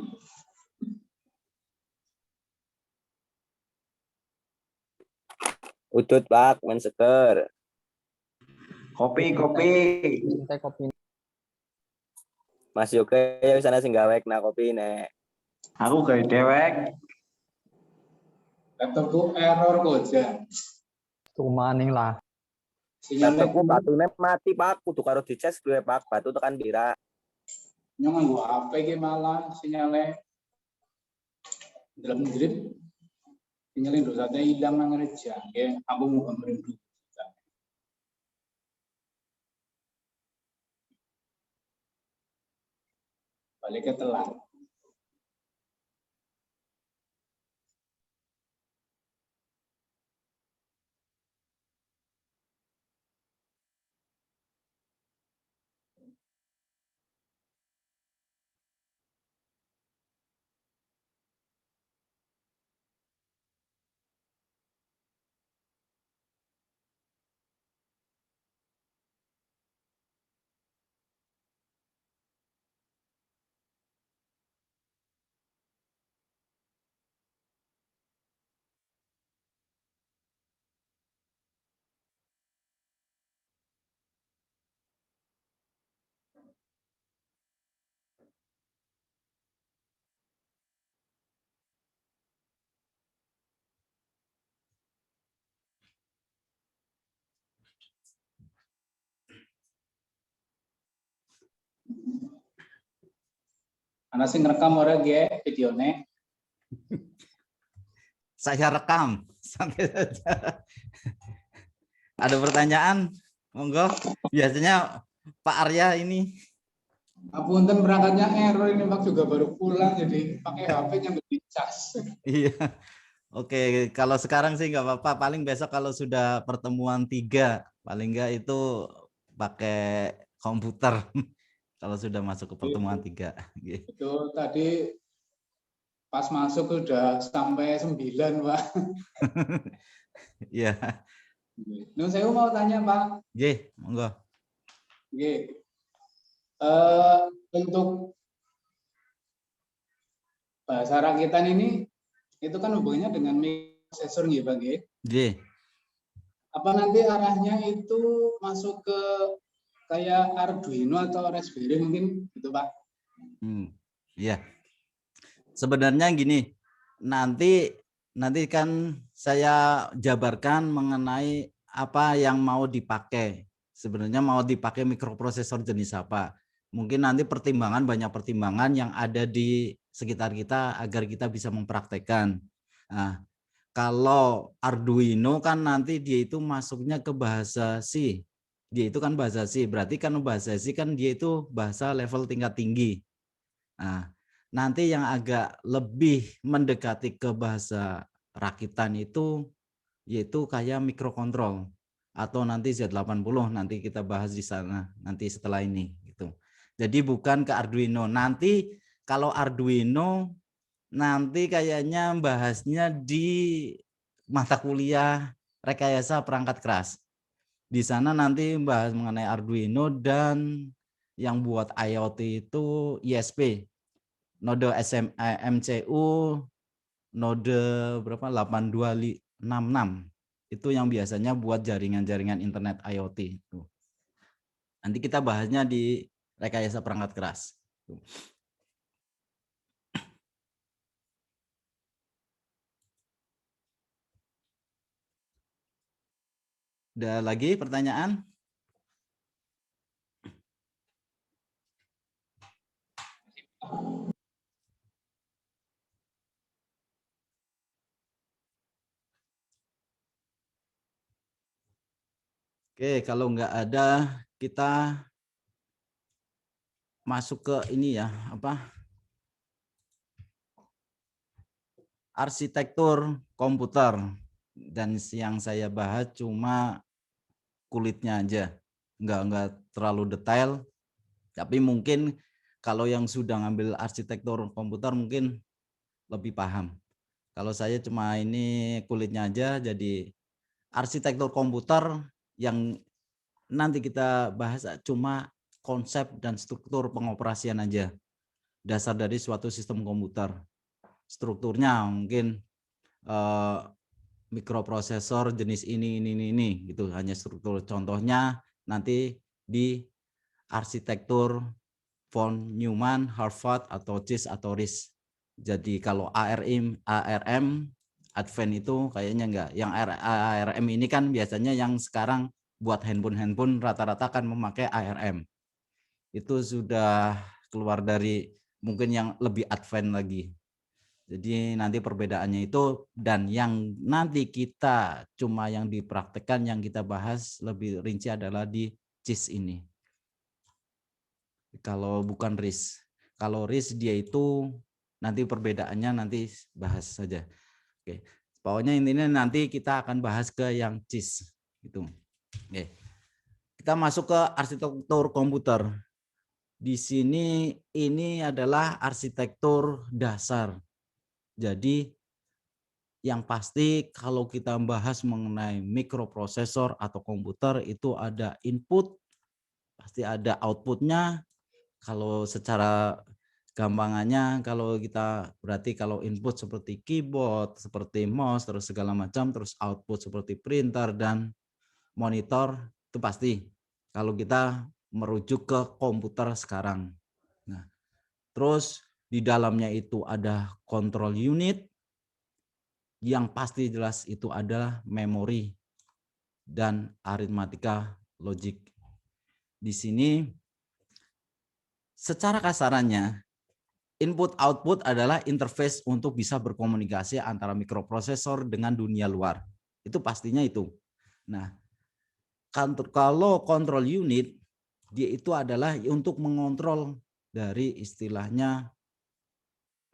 Utut Pak, menseker. Kopi. Mas Yoga ya sana sing gawek na kopi nek. Aku gawe dewek. Laptopku error kok aja. Maning lah. Laptopku batune mati Pak, kudu karo dicas duwe Pak, batu tekan pira. Nyong nganggo HP iki malah sinyale dalam drip. Sinyalin dosanya hilang nang reja. Ya, aku mau gambarin dulu. baliknya telat. Ana sing rekam ora ge videone. Saya rekam. Santai saja. Ada pertanyaan? Monggo. Biasanya Pak Arya ini. Apunten berangkatnya error ini Pak, juga baru pulang jadi pakai HP-nya dicas. Iya. Oke, kalau sekarang sih nggak apa-apa. Paling besok kalau sudah pertemuan 3, paling nggak itu pakai komputer. Kalau sudah masuk ke pertemuan 3. Itu tadi pas masuk udah sampai 9, Pak. Iya. Nun saya mau tanya Pak. Oke, monggo. Oke. Untuk bahasa rakitan ini itu kan hubungannya dengan prosesor nih Bang ya. Oke. Apa nanti arahnya itu masuk ke kayak Arduino atau Raspberry mungkin gitu Pak? Iya. Sebenarnya gini, nanti kan saya jabarkan mengenai apa yang mau dipakai. Sebenarnya mau dipakai mikroprosesor jenis apa. Mungkin nanti banyak pertimbangan yang ada di sekitar kita agar kita bisa mempraktekkan. Nah, kalau Arduino kan nanti dia itu masuknya ke bahasa C. Dia itu kan bahasa C, berarti kan bahasa C kan dia itu bahasa level tingkat tinggi. Nah, nanti yang agak lebih mendekati ke bahasa rakitan itu yaitu kayak mikrokontrol atau nanti Z80 nanti kita bahas di sana nanti setelah ini gitu. Jadi bukan ke Arduino. Nanti kalau Arduino nanti kayaknya bahasnya di mata kuliah rekayasa perangkat keras. Di sana nanti bahas mengenai Arduino dan yang buat IoT itu ISP. Node MCU node berapa 8266 itu yang biasanya buat jaringan-jaringan internet IoT itu. Nanti kita bahasnya di rekayasa perangkat keras. Ada lagi pertanyaan? Oke, kalau nggak ada kita masuk ke ini ya, apa? Arsitektur komputer. Dan yang saya bahas cuma kulitnya aja. Nggak terlalu detail. Tapi mungkin kalau yang sudah ngambil arsitektur komputer mungkin lebih paham. Kalau saya cuma ini kulitnya aja, jadi arsitektur komputer yang nanti kita bahas cuma konsep dan struktur pengoperasian aja. Dasar dari suatu sistem komputer. Strukturnya mungkin mikroprosesor jenis ini gitu. Hanya struktur. Contohnya nanti di arsitektur von Neumann, Harvard atau CISC atau RISC. Jadi kalau ARM Advent itu kayaknya enggak. Yang ARM ini kan biasanya yang sekarang buat handphone rata-rata kan memakai ARM. Itu sudah keluar dari mungkin yang lebih advance lagi. Jadi nanti perbedaannya itu dan yang nanti kita cuma yang dipraktekkan yang kita bahas lebih rinci adalah di CISC ini. Kalau bukan RISC. Kalau RISC dia itu nanti perbedaannya nanti bahas saja. Oke. Pokoknya intinya nanti kita akan bahas ke yang CIS gitu. Oke. Kita masuk ke arsitektur komputer. Di sini ini adalah arsitektur dasar. Jadi yang pasti kalau kita bahas mengenai mikroprosesor atau komputer itu ada input, pasti ada outputnya. Kalau secara gampangannya kalau kita berarti kalau input seperti keyboard, seperti mouse, terus segala macam, terus output seperti printer dan monitor itu pasti kalau kita merujuk ke komputer sekarang. Nah, terus di dalamnya itu ada control unit, yang pasti jelas itu adalah memori dan aritmatika logik. Di sini secara kasarannya input output adalah interface untuk bisa berkomunikasi antara mikroprosesor dengan dunia luar. Itu pastinya itu. Nah, kalau control unit dia itu adalah untuk mengontrol dari istilahnya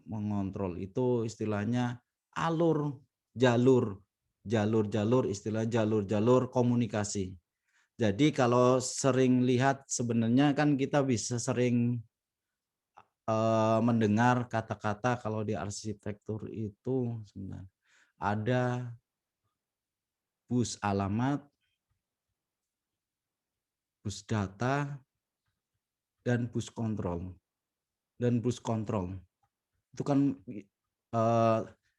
mengontrol itu istilahnya alur, jalur istilah jalur komunikasi. Jadi kalau sering lihat sebenarnya kan kita bisa sering mendengar kata-kata kalau di arsitektur itu sebenarnya ada bus alamat, bus data, dan bus kontrol. Itu kan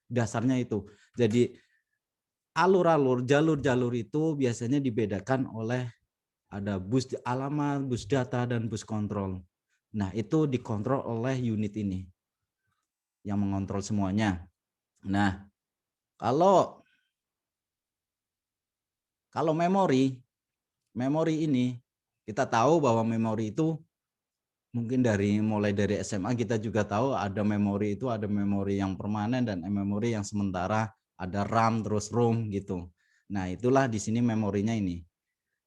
dasarnya itu. Jadi alur-alur, jalur-jalur itu biasanya dibedakan oleh ada bus alamat, bus data, dan bus kontrol. Nah, itu dikontrol oleh unit ini yang mengontrol semuanya. Nah, kalau memori ini kita tahu bahwa memori itu mungkin mulai dari SMA kita juga tahu ada memori itu ada memori yang permanen dan memori yang sementara, ada RAM terus ROM gitu. Nah, itulah di sini memorinya ini.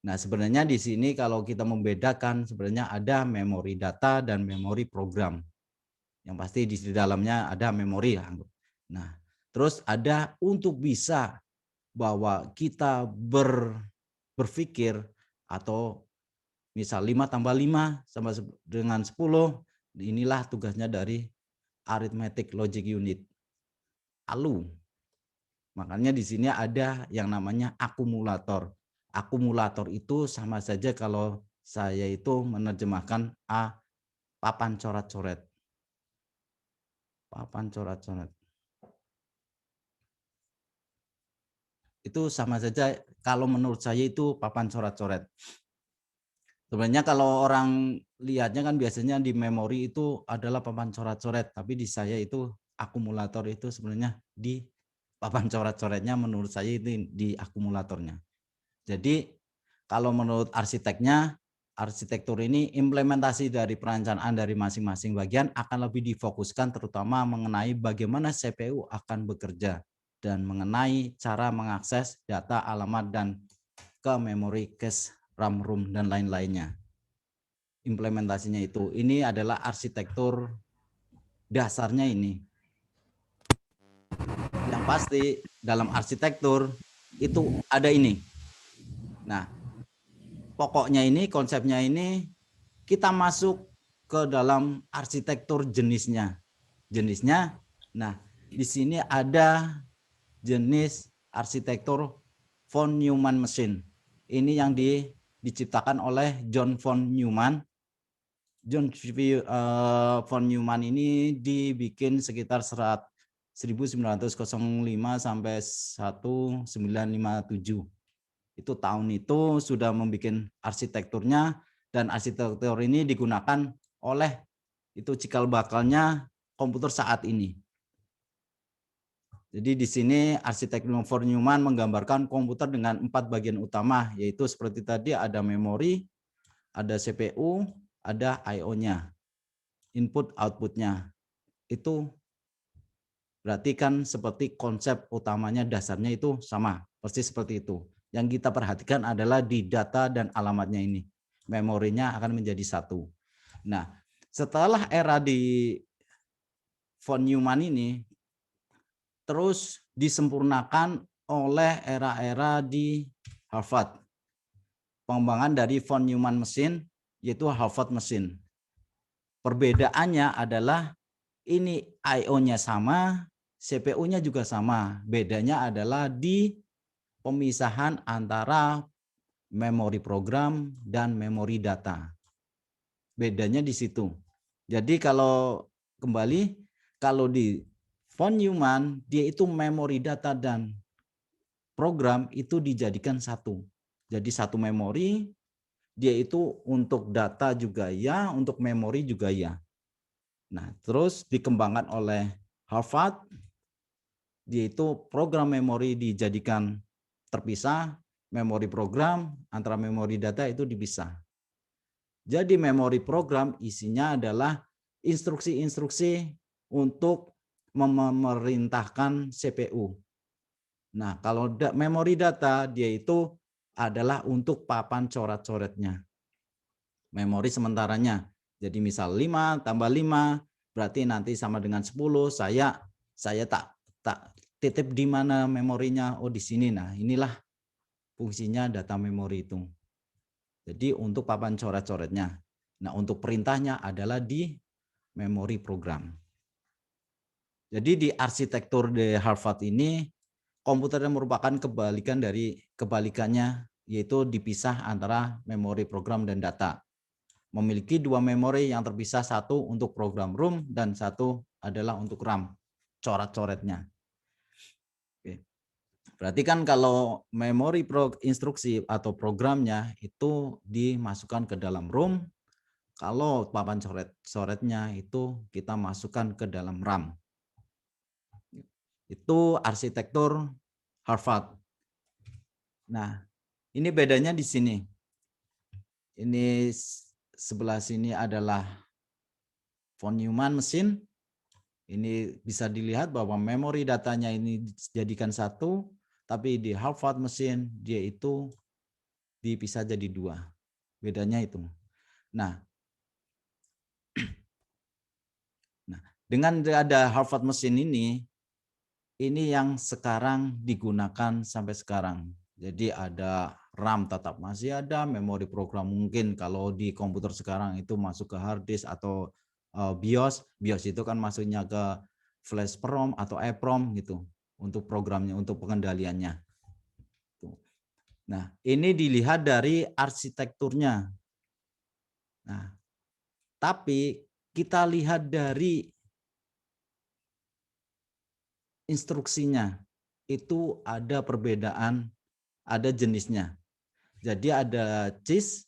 Nah, sebenarnya di sini kalau kita membedakan sebenarnya ada memori data dan memori program. Yang pasti di dalamnya ada memori. Nah, terus ada untuk bisa bahwa kita berpikir atau misal 5 tambah 5 sama dengan 10, inilah tugasnya dari arithmetic logic unit. ALU. Makanya di sini ada yang namanya akumulator. Akumulator itu sama saja kalau saya itu menerjemahkan papan coret-coret. Papan coret-coret. Itu sama saja kalau menurut saya itu papan coret-coret. Sebenarnya kalau orang lihatnya kan biasanya di memori itu adalah papan coret-coret, tapi di saya itu akumulator itu sebenarnya di papan coret-coretnya menurut saya itu di akumulatornya. Jadi kalau menurut arsiteknya, arsitektur ini implementasi dari perencanaan dari masing-masing bagian akan lebih difokuskan terutama mengenai bagaimana CPU akan bekerja dan mengenai cara mengakses data alamat dan ke memori cache, RAM, ROM, dan lain-lainnya. Implementasinya itu. Ini adalah arsitektur dasarnya ini. Yang pasti dalam arsitektur itu ada ini. Nah, pokoknya ini, konsepnya ini kita masuk ke dalam arsitektur jenisnya. Nah, di sini ada jenis arsitektur von Neumann machine. Ini yang diciptakan oleh John von Neumann. John von Neumann ini dibikin sekitar 1905 sampai 1957. Itu tahun itu sudah membuat arsitekturnya dan arsitektur ini digunakan oleh itu cikal bakalnya komputer saat ini. Jadi di sini arsitektur von Neumann menggambarkan komputer dengan 4 bagian utama, yaitu seperti tadi ada memori, ada CPU, ada I/O-nya, input output-nya. Itu berarti kan seperti konsep utamanya dasarnya itu sama, persis seperti itu. Yang kita perhatikan adalah di data dan alamatnya ini. Memorinya akan menjadi satu. Nah, Setelah era di von Neumann ini terus disempurnakan oleh era-era di Harvard. Pengembangan dari von Neumann mesin yaitu Harvard mesin. Perbedaannya adalah ini I/O-nya sama, CPU-nya juga sama. Bedanya adalah di pemisahan antara memori program dan memori data. Bedanya di situ. Jadi kalau kembali, kalau di von Neumann, dia itu memori data dan program itu dijadikan satu. Jadi satu memori, dia itu untuk data juga ya, untuk memori juga ya. Nah, terus dikembangkan oleh Harvard, dia itu program memori dijadikan terpisah, memori program antara memori data itu dipisah. Jadi memori program isinya adalah instruksi-instruksi untuk memerintahkan CPU. Nah, kalau memori data dia itu adalah untuk papan coret-coretnya. Memori sementaranya. Jadi misal 5 tambah 5 berarti nanti sama dengan 10. Saya tak titip di mana memorinya? Oh, di sini. Nah, inilah fungsinya data memori itu. Jadi untuk papan coret-coretnya. Nah, untuk perintahnya adalah di memori program. Jadi di arsitektur di Harvard ini komputer yang merupakan kebalikannya yaitu dipisah antara memori program dan data. Memiliki dua memori yang terpisah, satu untuk program room dan satu adalah untuk RAM, coret-coretnya. Oke. Berarti kan kalau memori instruksi atau programnya itu dimasukkan ke dalam room, kalau papan coret-coretnya itu kita masukkan ke dalam RAM. Itu arsitektur Harvard. Nah, ini bedanya di sini. Ini sebelah sini adalah von Neumann mesin. Ini bisa dilihat bahwa memori datanya ini dijadikan satu, tapi di Harvard mesin dia itu dipisah jadi dua. Bedanya itu. Nah, dengan ada Harvard mesin ini yang sekarang digunakan sampai sekarang. Jadi ada RAM tetap masih ada, memori program mungkin kalau di komputer sekarang itu masuk ke hard disk atau BIOS. BIOS itu kan masuknya ke flash ROM atau EEPROM gitu untuk programnya, untuk pengendaliannya. Nah, ini dilihat dari arsitekturnya. Nah, tapi kita lihat dari instruksinya. Itu ada perbedaan, ada jenisnya. Jadi ada CISC,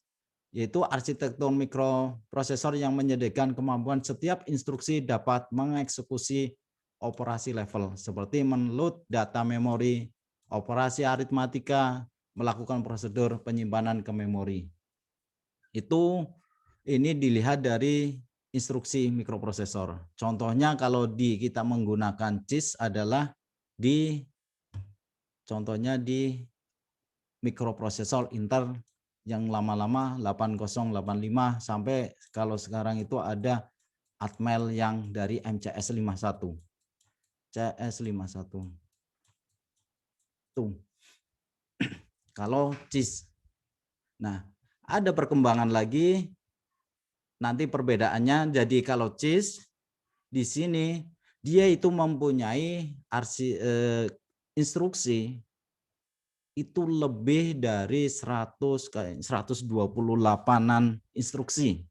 yaitu arsitektur mikroprosesor yang menyediakan kemampuan setiap instruksi dapat mengeksekusi operasi level, seperti men-load data memori, operasi aritmatika, melakukan prosedur penyimpanan ke memori. Itu ini dilihat dari instruksi mikroprosesor. Contohnya kalau kita menggunakan CISC adalah contohnya di mikroprosesor Intel yang lama-lama 8085 sampai kalau sekarang itu ada Atmel yang dari MCS51. CS51. Tuh. Kalau CISC. Nah, ada perkembangan lagi. Nanti perbedaannya, jadi kalau CISC di sini dia itu mempunyai instruksi itu lebih dari 128-an instruksi.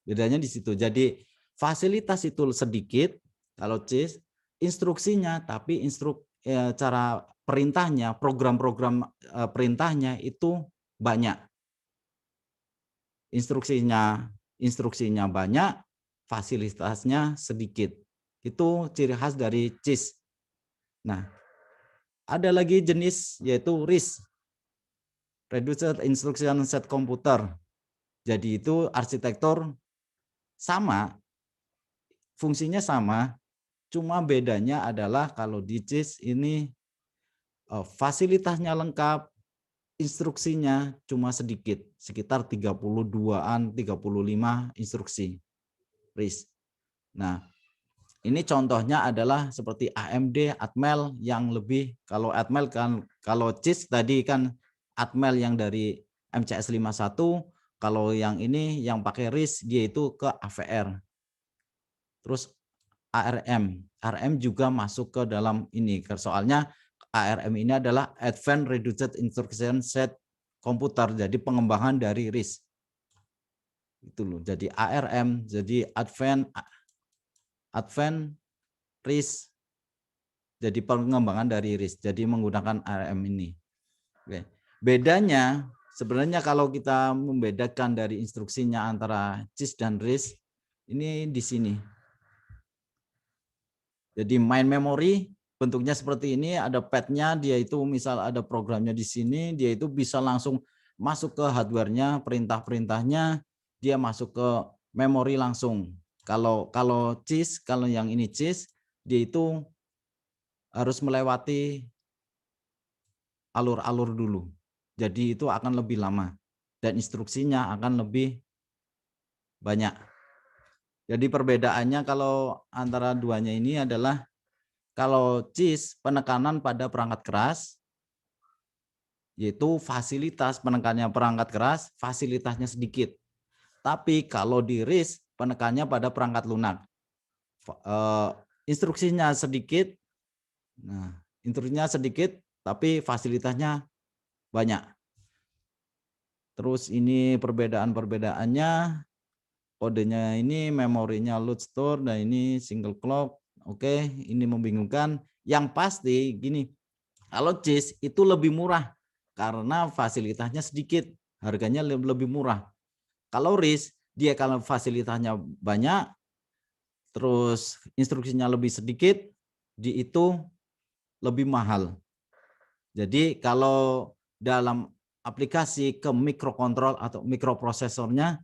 Bedanya di situ. Jadi fasilitas itu sedikit kalau CISC, instruksinya tapi cara perintahnya, program-program perintahnya itu banyak. Instruksinya banyak, fasilitasnya sedikit. Itu ciri khas dari CISC. Nah, ada lagi jenis yaitu RISC, Reduced Instruction Set Computer. Jadi itu arsitektur sama, fungsinya sama, cuma bedanya adalah kalau di CISC ini fasilitasnya lengkap, instruksinya cuma sedikit, sekitar 32-an, 35 instruksi RISC. Nah, ini contohnya adalah seperti AMD, Atmel yang lebih, kalau Atmel kan, kalau CISC tadi kan Atmel yang dari MCS 51, kalau yang ini yang pakai RISC dia itu ke AVR. Terus ARM juga masuk ke dalam ini, soalnya ARM ini adalah Advanced Reduced Instruction Set komputer, jadi pengembangan dari RISC. Itu loh. Jadi ARM, jadi Advanced RISC, jadi pengembangan dari RISC. Jadi menggunakan ARM ini. Oke. Bedanya sebenarnya kalau kita membedakan dari instruksinya antara CISC dan RISC, ini di sini. Jadi main memory bentuknya seperti ini, ada pad-nya, dia itu misal ada programnya di sini, dia itu bisa langsung masuk ke hardware-nya, perintah-perintahnya, dia masuk ke memori langsung. Kalau CISC, kalau yang ini CISC, dia itu harus melewati alur-alur dulu. Jadi itu akan lebih lama dan instruksinya akan lebih banyak. Jadi perbedaannya kalau antara duanya ini adalah kalau CISC penekanan pada perangkat keras, yaitu fasilitas penekanannya perangkat keras, fasilitasnya sedikit. Tapi kalau di RISC penekannya pada perangkat lunak, instruksinya sedikit, nah instruksinya sedikit, tapi fasilitasnya banyak. Terus ini perbedaan-perbedaannya, kodenya ini memorinya load store, dan ini single clock. Oke, ini membingungkan. Yang pasti gini, kalau CISC itu lebih murah karena fasilitasnya sedikit, harganya lebih murah. Kalau RISC, dia kalau fasilitasnya banyak, terus instruksinya lebih sedikit, itu lebih mahal. Jadi kalau dalam aplikasi ke mikrokontrol atau mikroprosesornya,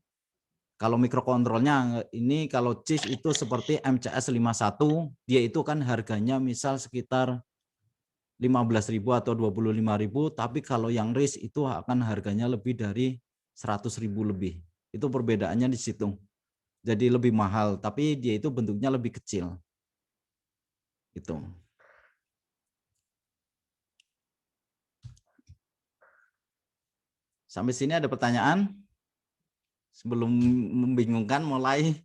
kalau mikrokontrolnya ini kalau CISC itu seperti MCS 51, dia itu kan harganya misal sekitar 15.000 atau 25.000, tapi kalau yang RISC itu akan harganya lebih dari 100.000 lebih. Itu perbedaannya di situ. Jadi lebih mahal, tapi dia itu bentuknya lebih kecil. Gitu. Sampai sini ada pertanyaan? Sebelum membingungkan mulai.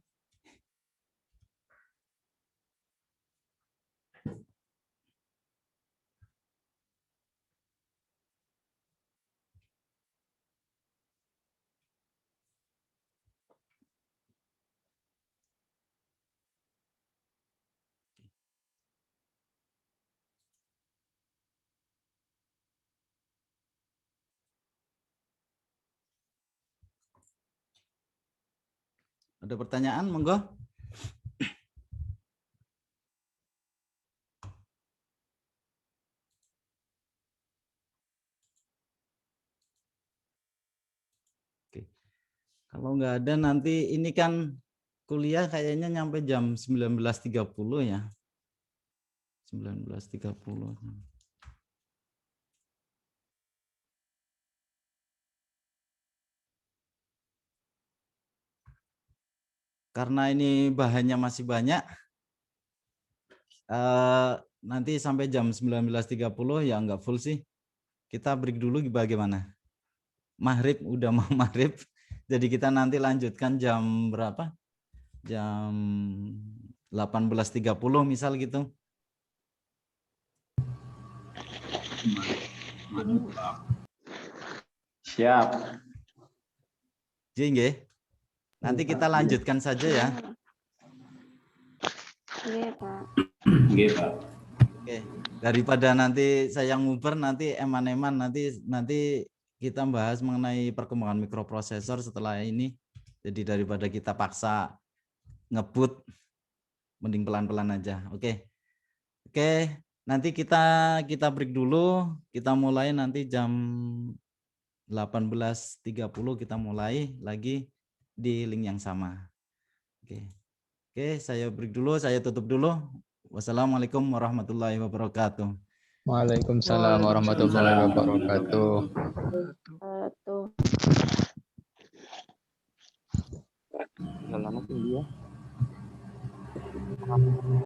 Ada pertanyaan, monggo. Oke. Kalau nggak ada nanti ini kan kuliah kayaknya nyampe jam 19.30 ya. 19.30. Karena ini bahannya masih banyak, nanti sampai jam 19.30 ya nggak full sih. Kita break dulu bagaimana? Maghrib, udah mau maghrib. Jadi kita nanti lanjutkan jam berapa? Jam 18.30 misal gitu. Siap. Jadi nanti kita lanjutkan saja ya. Iya, Pak. Oke, Pak. Oke, daripada nanti saya nguber, nanti eman-eman, nanti kita bahas mengenai perkembangan mikroprosesor setelah ini. Jadi daripada kita paksa ngebut, mending pelan-pelan aja. Oke. Oke, nanti kita break dulu. Kita mulai nanti jam 18.30 kita mulai lagi di link yang sama. Oke, saya break dulu, saya tutup dulu. Wassalamualaikum warahmatullahi wabarakatuh. Waalaikumsalam warahmatullahi wabarakatuh. Tuh. Lama sih dia.